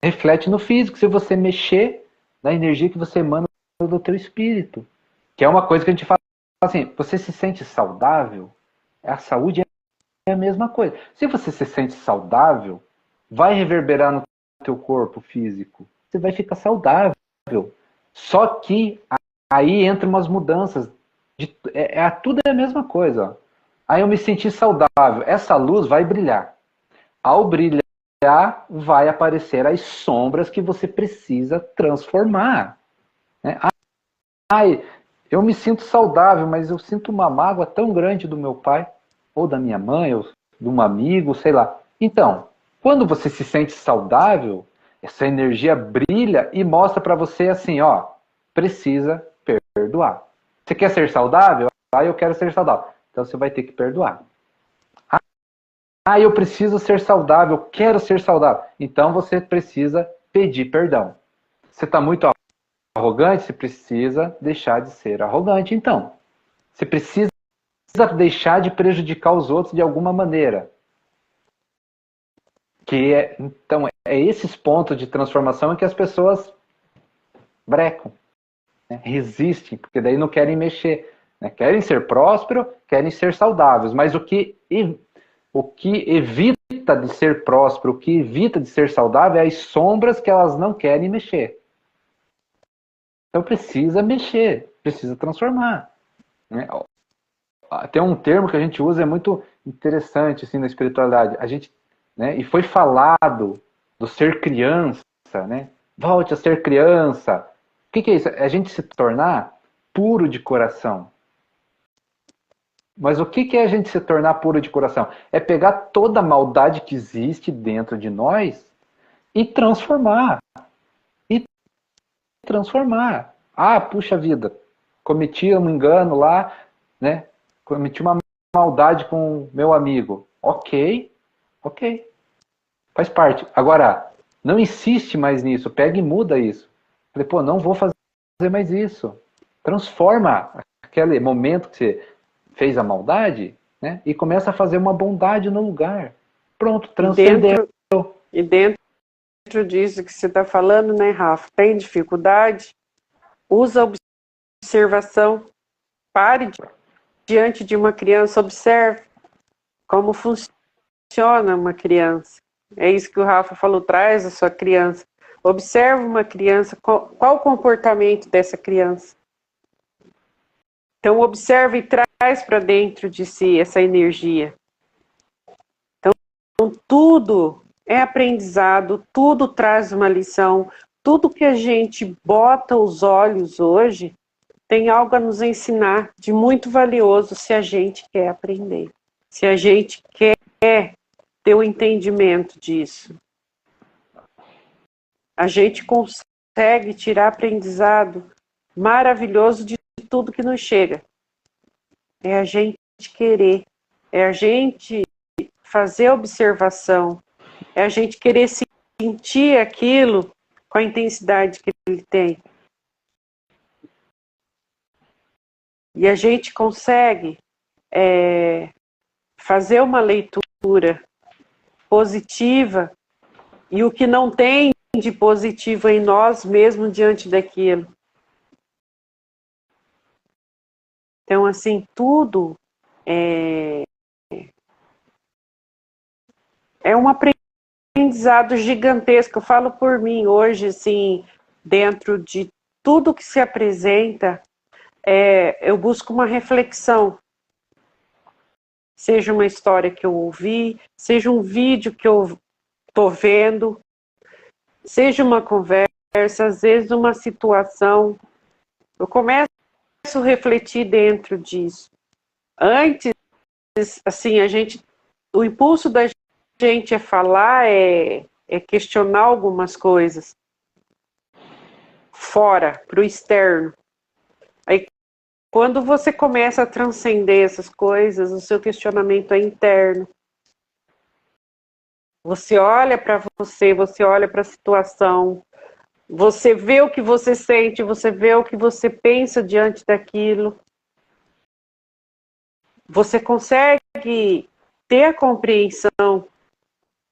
reflete no físico, se você mexer na energia que você emana do teu espírito. Que é uma coisa que a gente fala assim, você se sente saudável? A saúde é a mesma coisa. Se você se sente saudável, vai reverberar no teu corpo físico. Você vai ficar saudável. Só que aí entram umas mudanças. Tudo é a mesma coisa. Aí eu me senti saudável. Essa luz vai brilhar. Ao brilhar, vai aparecer as sombras que você precisa transformar. Né? Ai, eu me sinto saudável, mas eu sinto uma mágoa tão grande do meu pai, ou da minha mãe, ou de um amigo, sei lá. Então, quando você se sente saudável, essa energia brilha e mostra para você assim, ó, precisa perdoar. Você quer ser saudável? Ah, eu quero ser saudável. Então você vai ter que perdoar. Ah, eu preciso ser saudável, eu quero ser saudável. Então você precisa pedir perdão. Você está muito arrogante, você precisa deixar de ser arrogante, então. Você precisa deixar de prejudicar os outros de alguma maneira. Então, é esses pontos de transformação em que as pessoas brecam, né? Resistem, porque daí não querem mexer. Né? Querem ser prósperos, querem ser saudáveis, mas o que evita de ser próspero, o que evita de ser saudável é as sombras que elas não querem mexer. Então precisa mexer, precisa transformar. Né? Tem um termo que a gente usa, é muito interessante assim, na espiritualidade. A gente, né, e foi falado do ser criança, né? Volte a ser criança. O que é isso? É a gente se tornar puro de coração. Mas o que é a gente se tornar puro de coração? É pegar toda a maldade que existe dentro de nós e transformar. E transformar. Ah, puxa vida, cometi um engano lá, né? Cometi uma maldade com meu amigo. Ok, ok. Faz parte. Agora, não insiste mais nisso. Pega e muda isso. Falei, pô, não vou fazer mais isso. Transforma aquele momento que você fez a maldade, né? E começa a fazer uma bondade no lugar. Pronto, transcendeu. E dentro disso que você está falando, né, Rafa? Tem dificuldade? Usa a observação. Pare diante de uma criança, observe como funciona uma criança. É isso que o Rafa falou, traz a sua criança. Observe uma criança, qual o comportamento dessa criança. Então, observe e traz para dentro de si essa energia. Então, tudo é aprendizado, tudo traz uma lição, tudo que a gente bota os olhos hoje tem algo a nos ensinar de muito valioso se a gente quer aprender, se a gente quer ter o entendimento disso. A gente consegue tirar aprendizado maravilhoso de tudo que nos chega. É a gente querer, é a gente fazer observação, é a gente querer sentir aquilo com a intensidade que ele tem. E a gente consegue fazer uma leitura positiva e o que não tem de positivo em nós mesmo diante daquilo. Então, assim, tudo é um aprendizado gigantesco. Eu falo por mim hoje, assim, dentro de tudo que se apresenta, eu busco uma reflexão. Seja uma história que eu ouvi, seja um vídeo que eu estou vendo, seja uma conversa, às vezes uma situação. Eu começo a refletir dentro disso. Antes, assim, o impulso da gente é falar, é questionar algumas coisas fora, para o externo. Aí, quando você começa a transcender essas coisas, o seu questionamento é interno. Você olha para você olha para a situação, você vê o que você sente, você vê o que você pensa diante daquilo. Você consegue ter a compreensão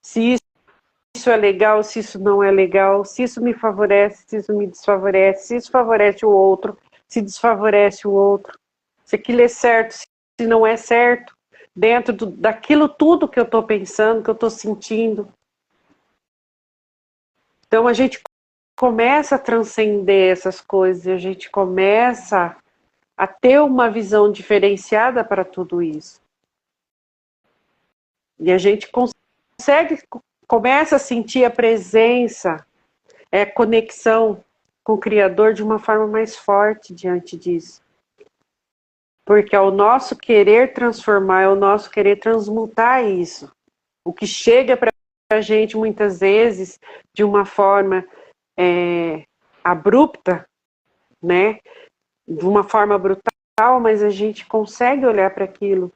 se isso é legal, se isso não é legal, se isso me favorece, se isso me desfavorece, se isso favorece o outro, se desfavorece o outro, se aquilo é certo, se não é certo, dentro daquilo tudo que eu estou pensando, que eu estou sentindo. Então a gente começa a transcender essas coisas, a gente começa a ter uma visão diferenciada para tudo isso. E a gente começa a sentir a presença, conexão com o Criador de uma forma mais forte diante disso. Porque é o nosso querer transformar, é o nosso querer transmutar isso. O que chega para a gente muitas vezes de uma forma abrupta, né? De uma forma brutal, mas a gente consegue olhar para aquilo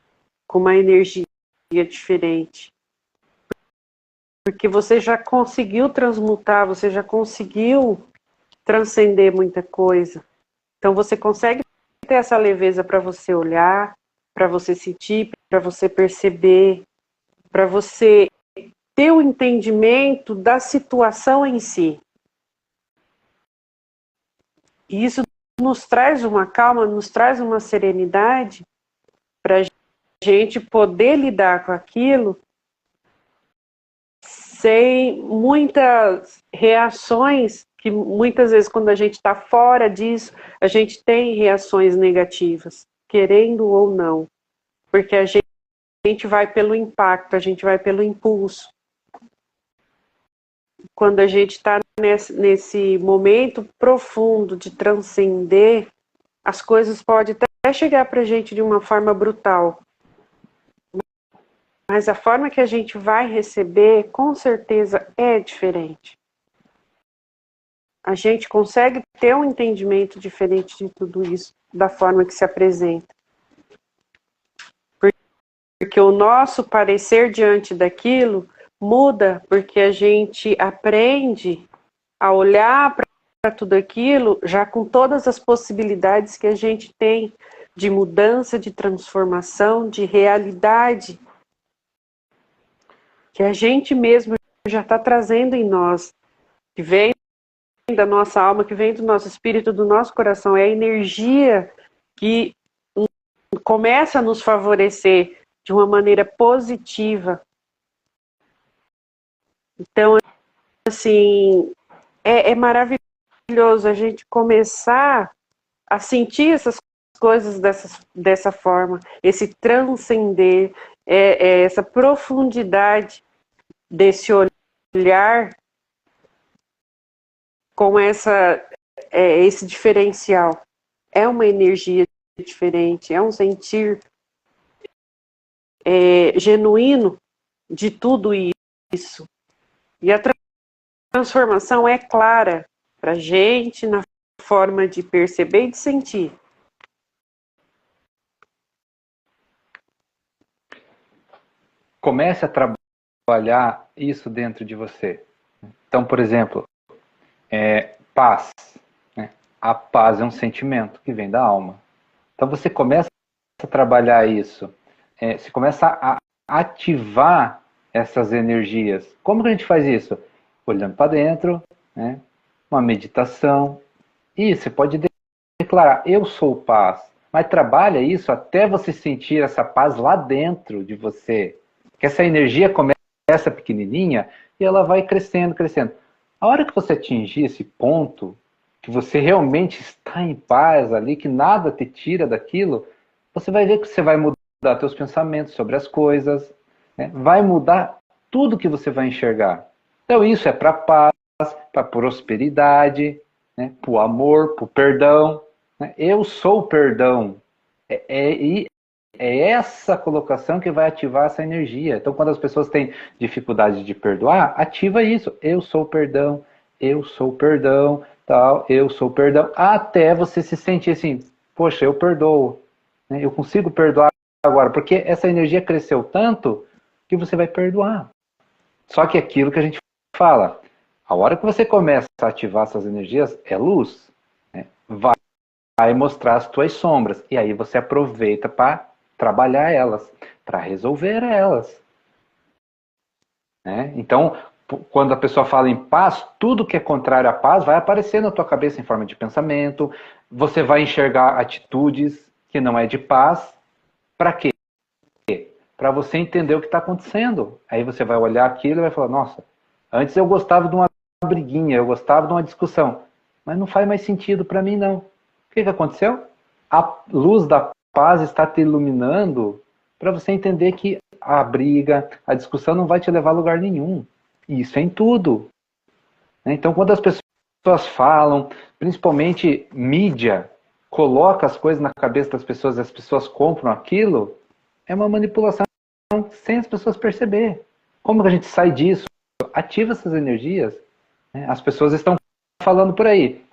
com uma energia diferente. Porque você já conseguiu transmutar, você já conseguiu transcender muita coisa. Então você consegue ter essa leveza para você olhar, para você sentir, para você perceber, para você ter o entendimento da situação em si. E isso nos traz uma calma, nos traz uma serenidade para a gente poder lidar com aquilo sem muitas reações, que muitas vezes quando a gente está fora disso, a gente tem reações negativas, querendo ou não. Porque a gente vai pelo impacto, a gente vai pelo impulso. Quando a gente está nesse momento profundo de transcender as coisas podem até chegar para a gente de uma forma brutal, mas a forma que a gente vai receber, com certeza, é diferente. A gente consegue ter um entendimento diferente de tudo isso, da forma que se apresenta. Porque o nosso parecer diante daquilo muda, porque a gente aprende a olhar para tudo aquilo já com todas as possibilidades que a gente tem de mudança, de transformação, de realidade, que a gente mesmo já está trazendo em nós, que vem da nossa alma, que vem do nosso espírito, do nosso coração. É a energia que começa a nos favorecer de uma maneira positiva. Então, assim, é maravilhoso a gente começar a sentir essas coisas dessa forma, esse transcender, essa profundidade desse olhar com esse diferencial. É uma energia diferente, é um sentir genuíno de tudo isso. E a transformação é clara para a gente na forma de perceber e de sentir. Comece a trabalhar isso dentro de você. Então, por exemplo, paz. Né? A paz é um sentimento que vem da alma. Então você começa a trabalhar isso. Você começa a ativar essas energias. Como que a gente faz isso? Olhando para dentro, né? Uma meditação. E você pode declarar, eu sou paz. Mas trabalha isso até você sentir essa paz lá dentro de você. Que essa energia começa pequenininha e ela vai crescendo, crescendo. A hora que você atingir esse ponto, que você realmente está em paz ali, que nada te tira daquilo, você vai ver que você vai mudar seus pensamentos sobre as coisas, né? Vai mudar tudo que você vai enxergar. Então isso é para paz, para prosperidade, né? Para o amor, para o perdão. Né? Eu sou o perdão. É essa colocação que vai ativar essa energia. Então, quando as pessoas têm dificuldade de perdoar, ativa isso. Eu sou o perdão, eu sou o perdão, tal, eu sou o perdão. Até você se sentir assim, poxa, eu perdoo. Né? Eu consigo perdoar agora, porque essa energia cresceu tanto que você vai perdoar. Só que aquilo que a gente fala, a hora que você começa a ativar essas energias, é luz. Né? Vai mostrar as tuas sombras. E aí você aproveita para trabalhar elas, para resolver elas. Né? Então, quando a pessoa fala em paz, tudo que é contrário à paz vai aparecer na tua cabeça em forma de pensamento, você vai enxergar atitudes que não é de paz. Para quê? Para você entender o que está acontecendo. Aí você vai olhar aquilo e vai falar, nossa, antes eu gostava de uma briguinha, eu gostava de uma discussão, mas não faz mais sentido para mim não. O que aconteceu? A luz da paz está te iluminando para você entender que a briga, a discussão não vai te levar a lugar nenhum. E isso é em tudo. Então, quando as pessoas falam, principalmente mídia, coloca as coisas na cabeça das pessoas e as pessoas compram aquilo, é uma manipulação sem as pessoas perceber. Como que a gente sai disso? Ativa essas energias. As pessoas estão falando por aí.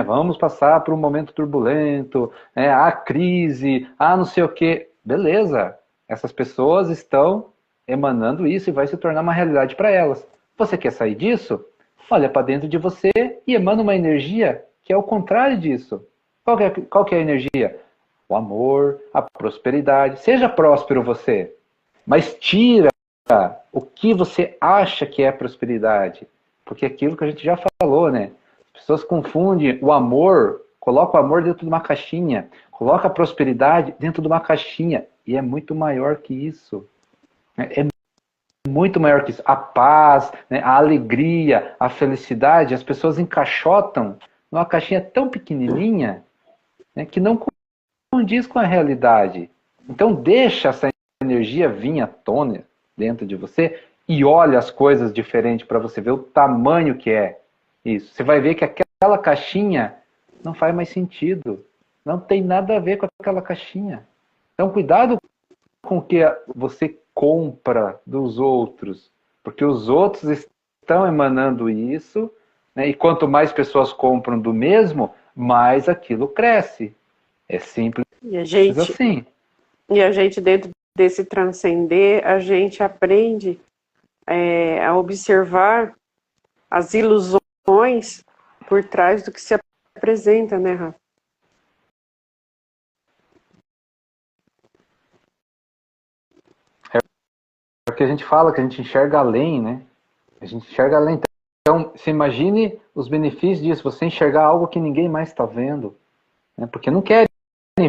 Vamos passar por um momento turbulento, há crise, há não sei o quê. Beleza, essas pessoas estão emanando isso e vai se tornar uma realidade para elas. Você quer sair disso? Olha para dentro de você e emana uma energia que é o contrário disso. Qual que é a energia? O amor, a prosperidade. Seja próspero você, mas tira o que você acha que é prosperidade. Porque é aquilo que a gente já falou, né? As pessoas confundem o amor, colocam o amor dentro de uma caixinha, coloca a prosperidade dentro de uma caixinha, e é muito maior que isso. É muito maior que isso. A paz, né, a alegria, a felicidade, as pessoas encaixotam numa caixinha tão pequenininha, né, que não condiz com a realidade. Então deixa essa energia vir à tona dentro de você e olha as coisas diferentes para você ver o tamanho que é isso. Você vai ver que aquela caixinha não faz mais sentido. Não tem nada a ver com aquela caixinha. Então, cuidado com o que você compra dos outros, porque os outros estão emanando isso, né? E quanto mais pessoas compram do mesmo, mais aquilo cresce. É simples E a gente, assim. e a gente dentro desse transcender, a gente aprende a observar as ilusões por trás do que se apresenta, né, Rafa? É o que a gente fala, que a gente enxerga além, né? A gente enxerga além. Então, se imagine os benefícios disso, você enxergar algo que ninguém mais está vendo, né? Porque não querem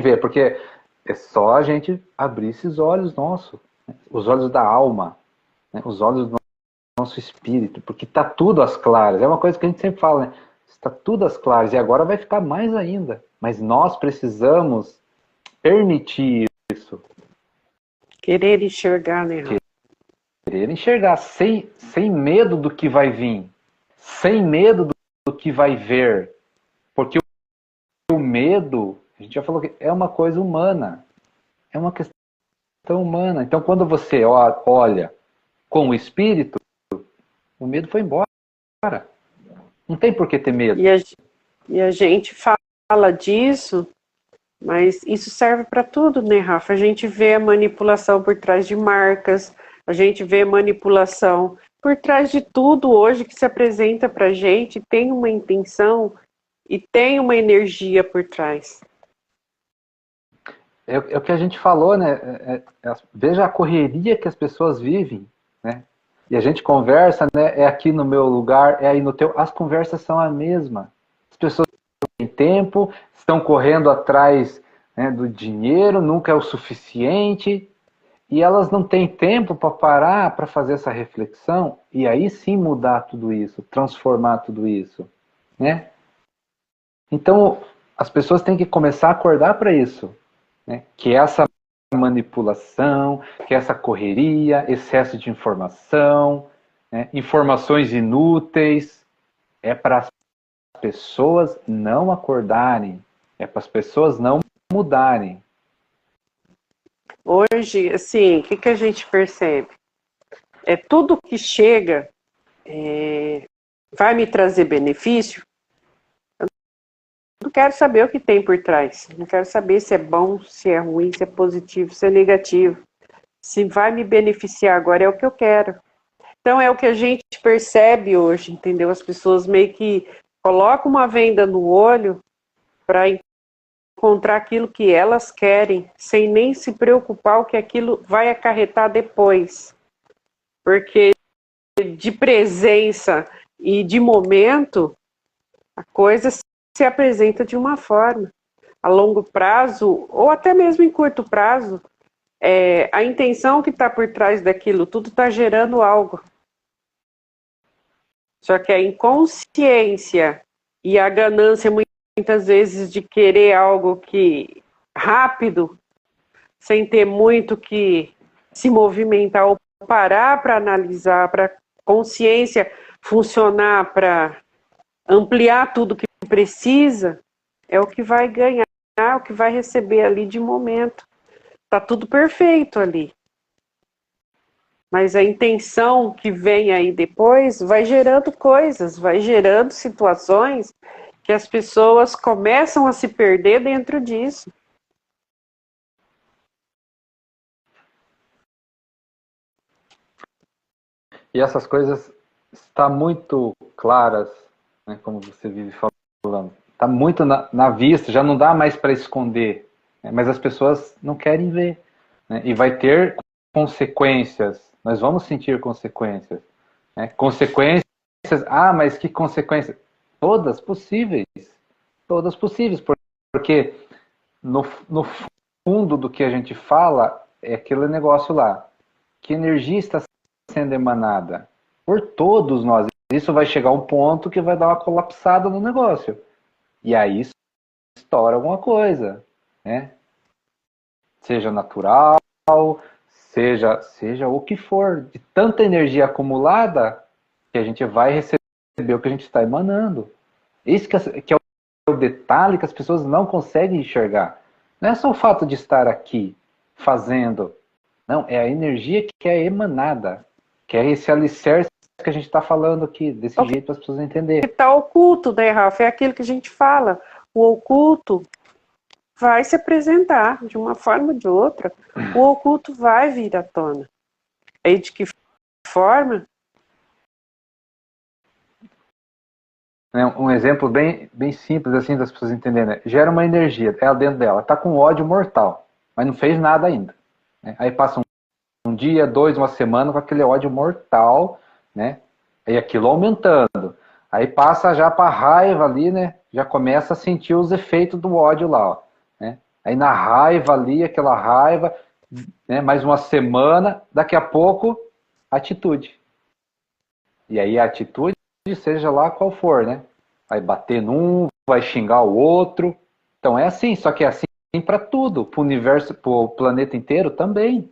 ver, porque é só a gente abrir esses olhos nossos, né? Os olhos da alma, né? Os olhos do nosso espírito, porque está tudo às claras. É uma coisa que a gente sempre fala, né? Está tudo às claras, e agora vai ficar mais ainda. Mas nós precisamos permitir isso, Querer enxergar, né, Rafa? querer enxergar sem medo do que vai vir, sem medo do que vai ver, porque o medo, a gente já falou que é uma coisa humana, é uma questão humana. Então, quando você olha com o espírito, o medo foi embora. Não tem por que ter medo. E a gente fala disso, mas isso serve para tudo, né, Rafa? A gente vê a manipulação por trás de marcas, a gente vê manipulação por trás de tudo hoje que se apresenta para a gente, tem uma intenção e tem uma energia por trás. É o que a gente falou, né? Veja a correria que as pessoas vivem, né? E a gente conversa, né? É aqui no meu lugar, é aí no teu. As conversas são a mesma. As pessoas têm tempo, estão correndo atrás, né, do dinheiro, nunca é o suficiente, e elas não têm tempo para parar para fazer essa reflexão e aí sim mudar tudo isso, transformar tudo isso, né? Então as pessoas têm que começar a acordar para isso, né? Que essa manipulação, que essa correria, excesso de informação, né? Informações inúteis, é para as pessoas não acordarem, é para as pessoas não mudarem. Hoje, assim, o que a gente percebe? É tudo que chega vai me trazer benefício? Não quero saber o que tem por trás. Não quero saber se é bom, se é ruim, se é positivo, se é negativo. Se vai me beneficiar agora é o que eu quero. Então é o que a gente percebe hoje, entendeu? As pessoas meio que colocam uma venda no olho para encontrar aquilo que elas querem, sem nem se preocupar o que aquilo vai acarretar depois. Porque de presença e de momento, a coisa se apresenta de uma forma. A longo prazo, ou até mesmo em curto prazo, a intenção que está por trás daquilo tudo está gerando algo. Só que a inconsciência e a ganância, muitas vezes, de querer algo que rápido, sem ter muito que se movimentar ou parar para analisar, para a consciência funcionar, para ampliar tudo que precisa, é o que vai ganhar, o que vai receber ali de momento. Tá tudo perfeito ali. Mas a intenção que vem aí depois vai gerando coisas, vai gerando situações que as pessoas começam a se perder dentro disso. E essas coisas estão muito claras, né, como você vive falando. Está muito na vista, já não dá mais para esconder. Né, mas as pessoas não querem ver. Né, e vai ter consequências. Nós vamos sentir consequências. Né, consequências, mas que consequências? Todas possíveis. Todas possíveis. Porque no fundo do que a gente fala é aquele negócio lá. Que energia está sendo emanada por todos nós? Isso vai chegar a um ponto que vai dar uma colapsada no negócio. E aí estoura alguma coisa, né? Seja natural, seja o que for, de tanta energia acumulada que a gente vai receber o que a gente está emanando. Isso que é o detalhe que as pessoas não conseguem enxergar. Não é só o fato de estar aqui, fazendo. Não, é a energia que é emanada. Que é esse alicerce que a gente está falando aqui, desse jeito para as pessoas entenderem. Que está oculto, né, Rafa? É aquilo que a gente fala. O oculto vai se apresentar de uma forma ou de outra. O oculto vai vir à tona. E de que forma? Um exemplo bem simples assim das pessoas entenderem. Né? Gera uma energia, ela dentro dela, está com ódio mortal, mas não fez nada ainda. Né? Aí passa um dia, 2, uma semana com aquele ódio mortal, né? E aquilo aumentando. Aí passa já para a raiva ali, né? Já começa a sentir os efeitos do ódio lá, ó, né? Aí na raiva ali, aquela raiva, né? Mais uma semana, daqui a pouco, atitude. E aí a atitude, seja lá qual for, né? Vai bater num, vai xingar o outro. Então é assim, só que é assim para tudo, para o universo, para o planeta inteiro também.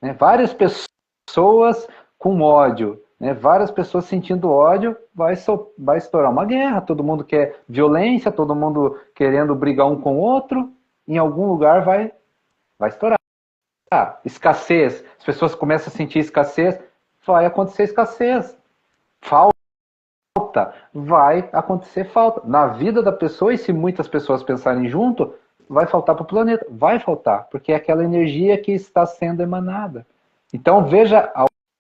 Né? Várias pessoas com ódio, né? Várias pessoas sentindo ódio, vai estourar uma guerra. Todo mundo quer violência, todo mundo querendo brigar um com o outro. Em algum lugar vai estourar. Escassez, as pessoas começam a sentir escassez, vai acontecer escassez. Falta, vai acontecer falta. Na vida da pessoa, e se muitas pessoas pensarem junto, vai faltar para o planeta. Vai faltar, porque é aquela energia que está sendo emanada. Então veja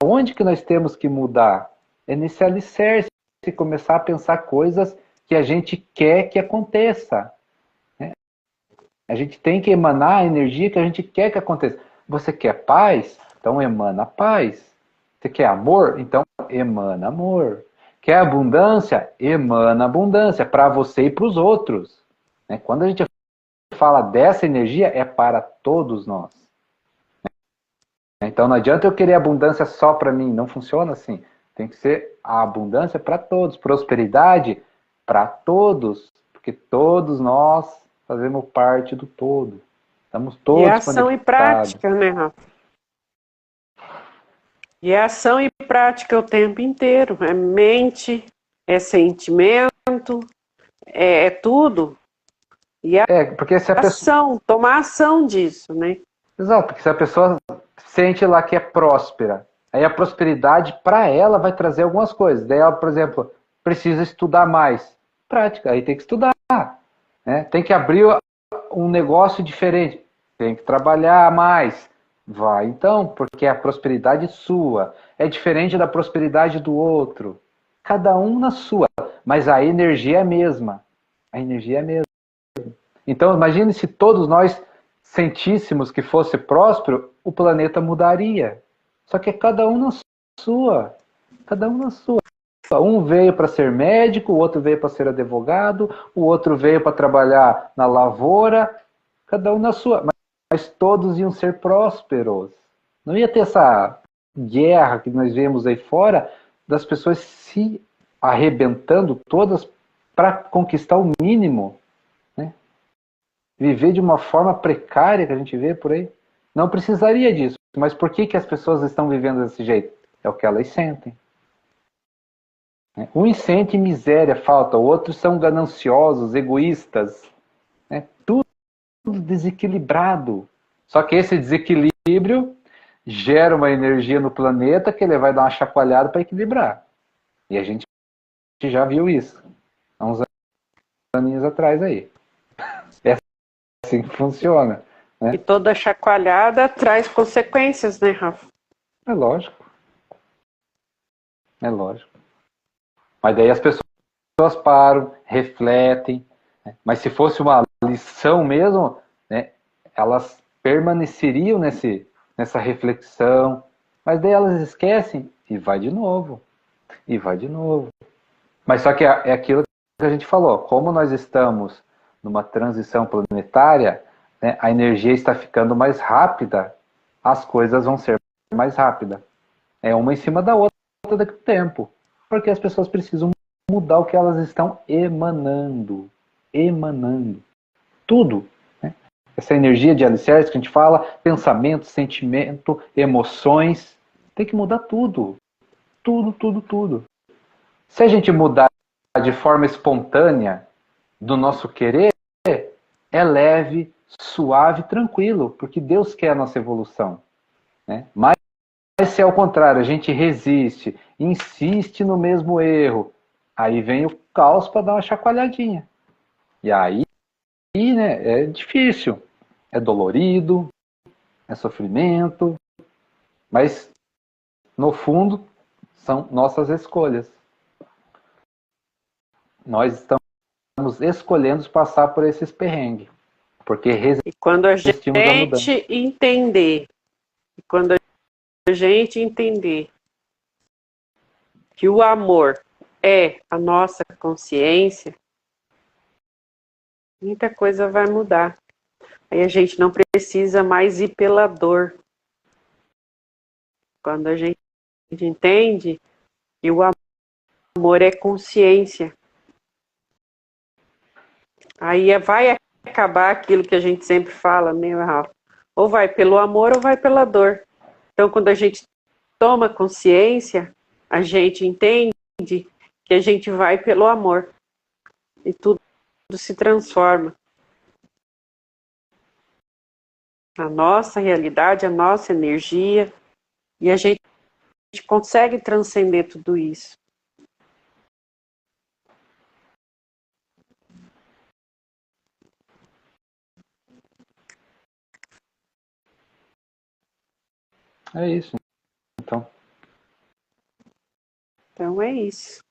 aonde que nós temos que mudar. É nesse alicerce, começar a pensar coisas que a gente quer que aconteça. Né? A gente tem que emanar a energia que a gente quer que aconteça. Você quer paz? Então emana paz. Você quer amor? Então emana amor. Quer abundância? Emana abundância para você e para os outros. Né? Quando a gente fala dessa energia, é para todos nós. Então não adianta eu querer abundância só para mim, não funciona assim. Tem que ser a abundância para todos, prosperidade para todos, porque todos nós fazemos parte do todo. Estamos todos E é ação e conectados. prática, né, Rafa? E é ação e prática o tempo inteiro. É mente, é sentimento, é tudo. E porque se a pessoa... tomar ação disso, né? Exato, porque se a pessoa sente lá que é próspera, aí a prosperidade para ela vai trazer algumas coisas. Daí ela, por exemplo, precisa estudar mais. Prática, aí tem que estudar. Né? Tem que abrir um negócio diferente. Tem que trabalhar mais. Vai então, porque a prosperidade sua é diferente da prosperidade do outro. Cada um na sua, mas a energia é a mesma. A energia é a mesma. Então imagine se todos nós sentíssemos que fosse próspero, o planeta mudaria. Só que é cada um na sua. Cada um na sua. Um veio para ser médico, o outro veio para ser advogado, o outro veio para trabalhar na lavoura. Cada um na sua. Mas todos iam ser prósperos. Não ia ter essa guerra que nós vemos aí fora, das pessoas se arrebentando todas para conquistar o mínimo. Né? Viver de uma forma precária que a gente vê por aí. Não precisaria disso. Mas por que as pessoas estão vivendo desse jeito? É o que elas sentem. Um sente miséria, falta. Outros são gananciosos, egoístas. Tudo desequilibrado. Só que esse desequilíbrio gera uma energia no planeta que ele vai dar uma chacoalhada para equilibrar. E a gente já viu isso há uns aninhos atrás aí. É assim que funciona. Né? E toda chacoalhada traz consequências, né, Rafa? É lógico. É lógico. Mas daí as pessoas param, refletem. Né? Mas se fosse uma lição mesmo, né, elas permaneceriam nessa reflexão. Mas daí elas esquecem e vai de novo. E vai de novo. Mas só que é aquilo que a gente falou. Como nós estamos numa transição planetária, né, a energia está ficando mais rápida, as coisas vão ser mais rápidas. É uma em cima da outra daqui a tempo. Porque as pessoas precisam mudar o que elas estão emanando. Emanando. Tudo. Né? Essa energia de alicerce que a gente fala, pensamento, sentimento, emoções, tem que mudar tudo. Tudo, tudo, tudo. Se a gente mudar de forma espontânea, do nosso querer é leve, suave, tranquilo, porque Deus quer a nossa evolução, né? Mas se ao contrário, a gente resiste, insiste no mesmo erro, aí vem o caos para dar uma chacoalhadinha. E aí, né, é difícil, é dolorido, é sofrimento, mas no fundo são nossas escolhas. Nós estamos escolhendo passar por esses perrengues, porque E quando a resistimos à mudança. gente entender, e quando a gente entender que o amor é a nossa consciência, muita coisa vai mudar. Aí a gente não precisa mais ir pela dor. Quando a gente entende que o amor é consciência, aí vai acabar aquilo que a gente sempre fala, né, Rafa? Ou vai pelo amor ou vai pela dor. Então, quando a gente toma consciência, a gente entende que a gente vai pelo amor. E tudo se transforma. A nossa realidade, a nossa energia. E a gente consegue transcender tudo isso. É isso, então. Então é isso.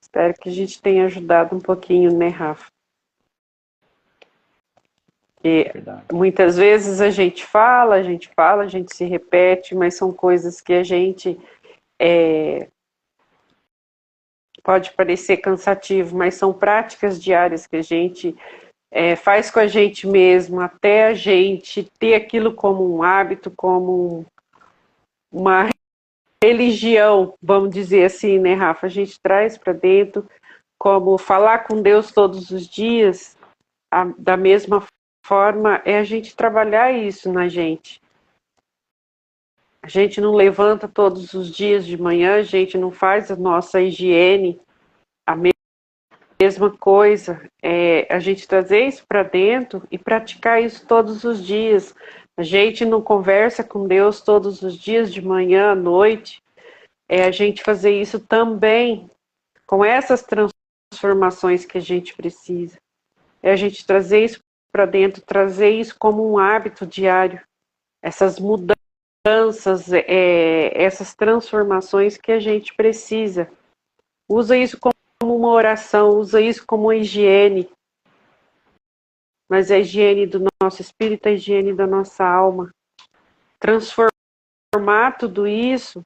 Espero que a gente tenha ajudado um pouquinho, né, Rafa? Porque muitas vezes a gente fala, a gente se repete, mas são coisas que a gente pode parecer cansativo, mas são práticas diárias que a gente faz com a gente mesmo, até a gente ter aquilo como um hábito, como uma religião, vamos dizer assim, né, Rafa? A gente traz para dentro como falar com Deus todos os dias, da mesma forma é a gente trabalhar isso na gente. A gente não levanta todos os dias de manhã, a gente não faz a nossa higiene, a mesma coisa. A gente trazer isso para dentro e praticar isso todos os dias. A gente não conversa com Deus todos os dias, de manhã, à noite. A gente fazer isso também com essas transformações que a gente precisa. A gente trazer isso para dentro, trazer isso como um hábito diário. Essas mudanças, essas transformações que a gente precisa. Usa isso como uma oração, usa isso como uma higiene. Mas a higiene do nosso espírito, a higiene da nossa alma. Transformar tudo isso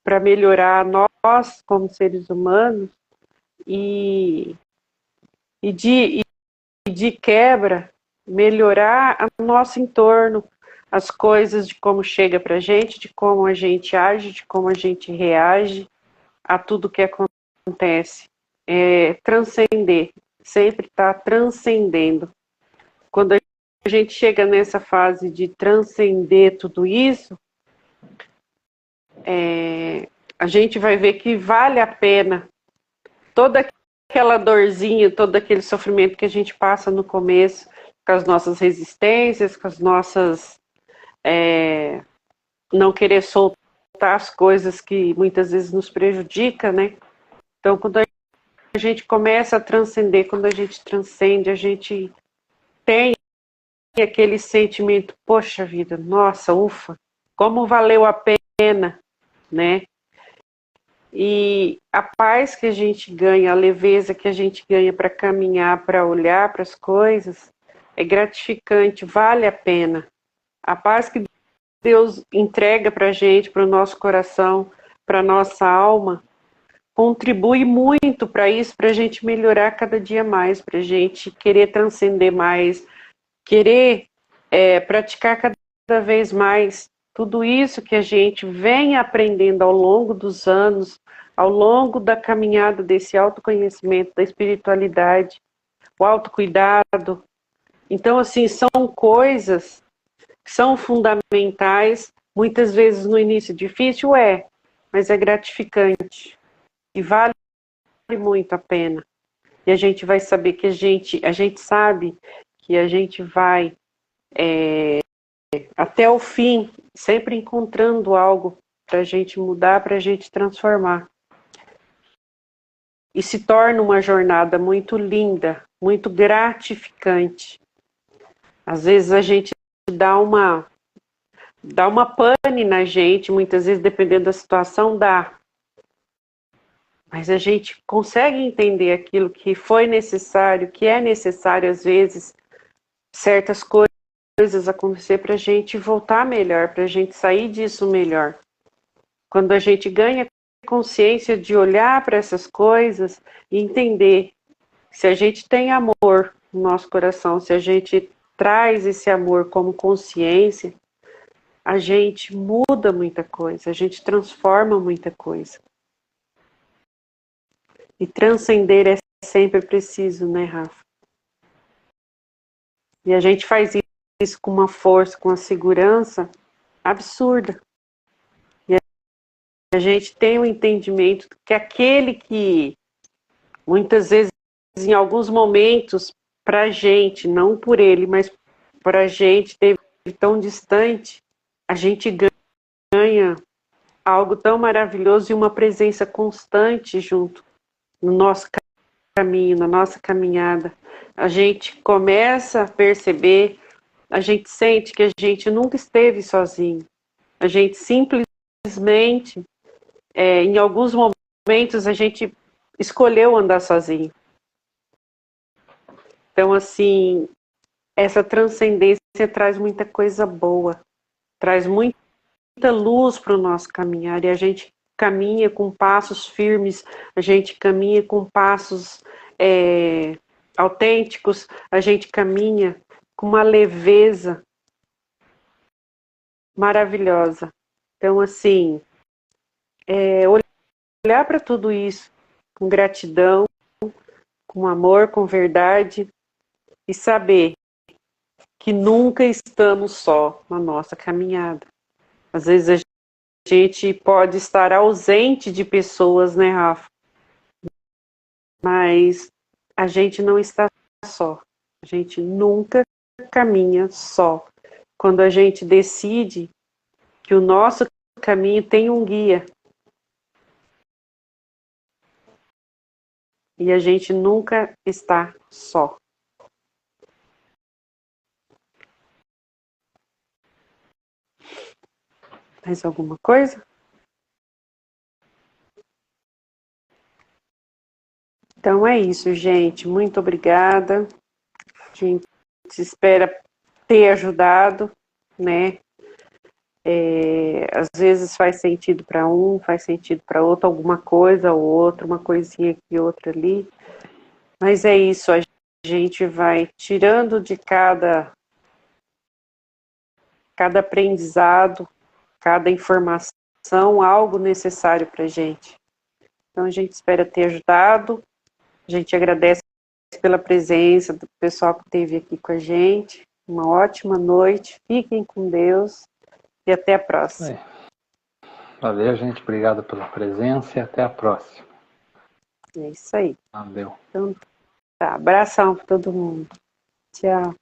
para melhorar nós como seres humanos e de quebra, melhorar o nosso entorno, as coisas, de como chega para a gente, de como a gente age, de como a gente reage a tudo que acontece. Transcender, sempre está transcendendo. Quando a gente chega nessa fase de transcender tudo isso, a gente vai ver que vale a pena toda aquela dorzinha, todo aquele sofrimento que a gente passa no começo, com as nossas resistências, com as nossas não querer soltar as coisas que muitas vezes nos prejudica, né? Então, quando a gente começa a transcender, quando a gente transcende, a gente tem aquele sentimento, poxa vida, nossa, ufa, como valeu a pena, né? E a paz que a gente ganha, a leveza que a gente ganha para caminhar, para olhar para as coisas, é gratificante, vale a pena. A paz que Deus entrega para a gente, para o nosso coração, para a nossa alma, contribui muito para isso, para a gente melhorar cada dia mais, para a gente querer transcender mais, querer praticar cada vez mais tudo isso que a gente vem aprendendo ao longo dos anos, ao longo da caminhada desse autoconhecimento, da espiritualidade, o autocuidado. Então, assim, são coisas que são fundamentais, muitas vezes no início difícil, mas é gratificante e vale muito a pena. E a gente vai saber que a gente sabe que a gente vai até o fim, sempre encontrando algo para a gente mudar, para a gente transformar. E se torna uma jornada muito linda, muito gratificante. Às vezes a gente dá uma pane na gente, muitas vezes, dependendo da situação, dá. Mas a gente consegue entender aquilo que foi necessário, que é necessário, às vezes, certas coisas acontecer para a gente voltar melhor, para a gente sair disso melhor. Quando a gente ganha consciência de olhar para essas coisas e entender se a gente tem amor no nosso coração, se a gente traz esse amor como consciência, a gente muda muita coisa, a gente transforma muita coisa. E transcender é sempre preciso, né, Rafa? E a gente faz isso com uma força, com uma segurança absurda. E a gente tem um entendimento que aquele que, muitas vezes, em alguns momentos, para a gente, não por ele, mas para a gente, esteve tão distante, a gente ganha algo tão maravilhoso e uma presença constante junto no nosso caminho, na nossa caminhada. A gente começa a perceber, a gente sente que a gente nunca esteve sozinho. A gente simplesmente, em alguns momentos, a gente escolheu andar sozinho. Então, assim, essa transcendência traz muita coisa boa, traz muita luz para o nosso caminhar, e a gente caminha com passos firmes, a gente caminha com passos autênticos, a gente caminha com uma leveza maravilhosa. Então, assim, olhar para tudo isso com gratidão, com amor, com verdade, e saber que nunca estamos só na nossa caminhada. Às vezes a gente pode estar ausente de pessoas, né, Rafa? Mas a gente não está só. A gente nunca caminha só. Quando a gente decide que o nosso caminho tem um guia. E a gente nunca está só. Mais alguma coisa? Então é isso, gente. Muito obrigada. A gente espera ter ajudado, né? Às vezes faz sentido para um, faz sentido para outro, alguma coisa ou outra, uma coisinha aqui, outra ali. Mas é isso, a gente vai tirando de cada aprendizado, cada informação, algo necessário para a gente. Então a gente espera ter ajudado, a gente agradece pela presença do pessoal que esteve aqui com a gente. Uma ótima noite, fiquem com Deus e até a próxima. Valeu, gente. Obrigado pela presença e até a próxima. É isso aí. Valeu. Então, tá. Abração para todo mundo. Tchau.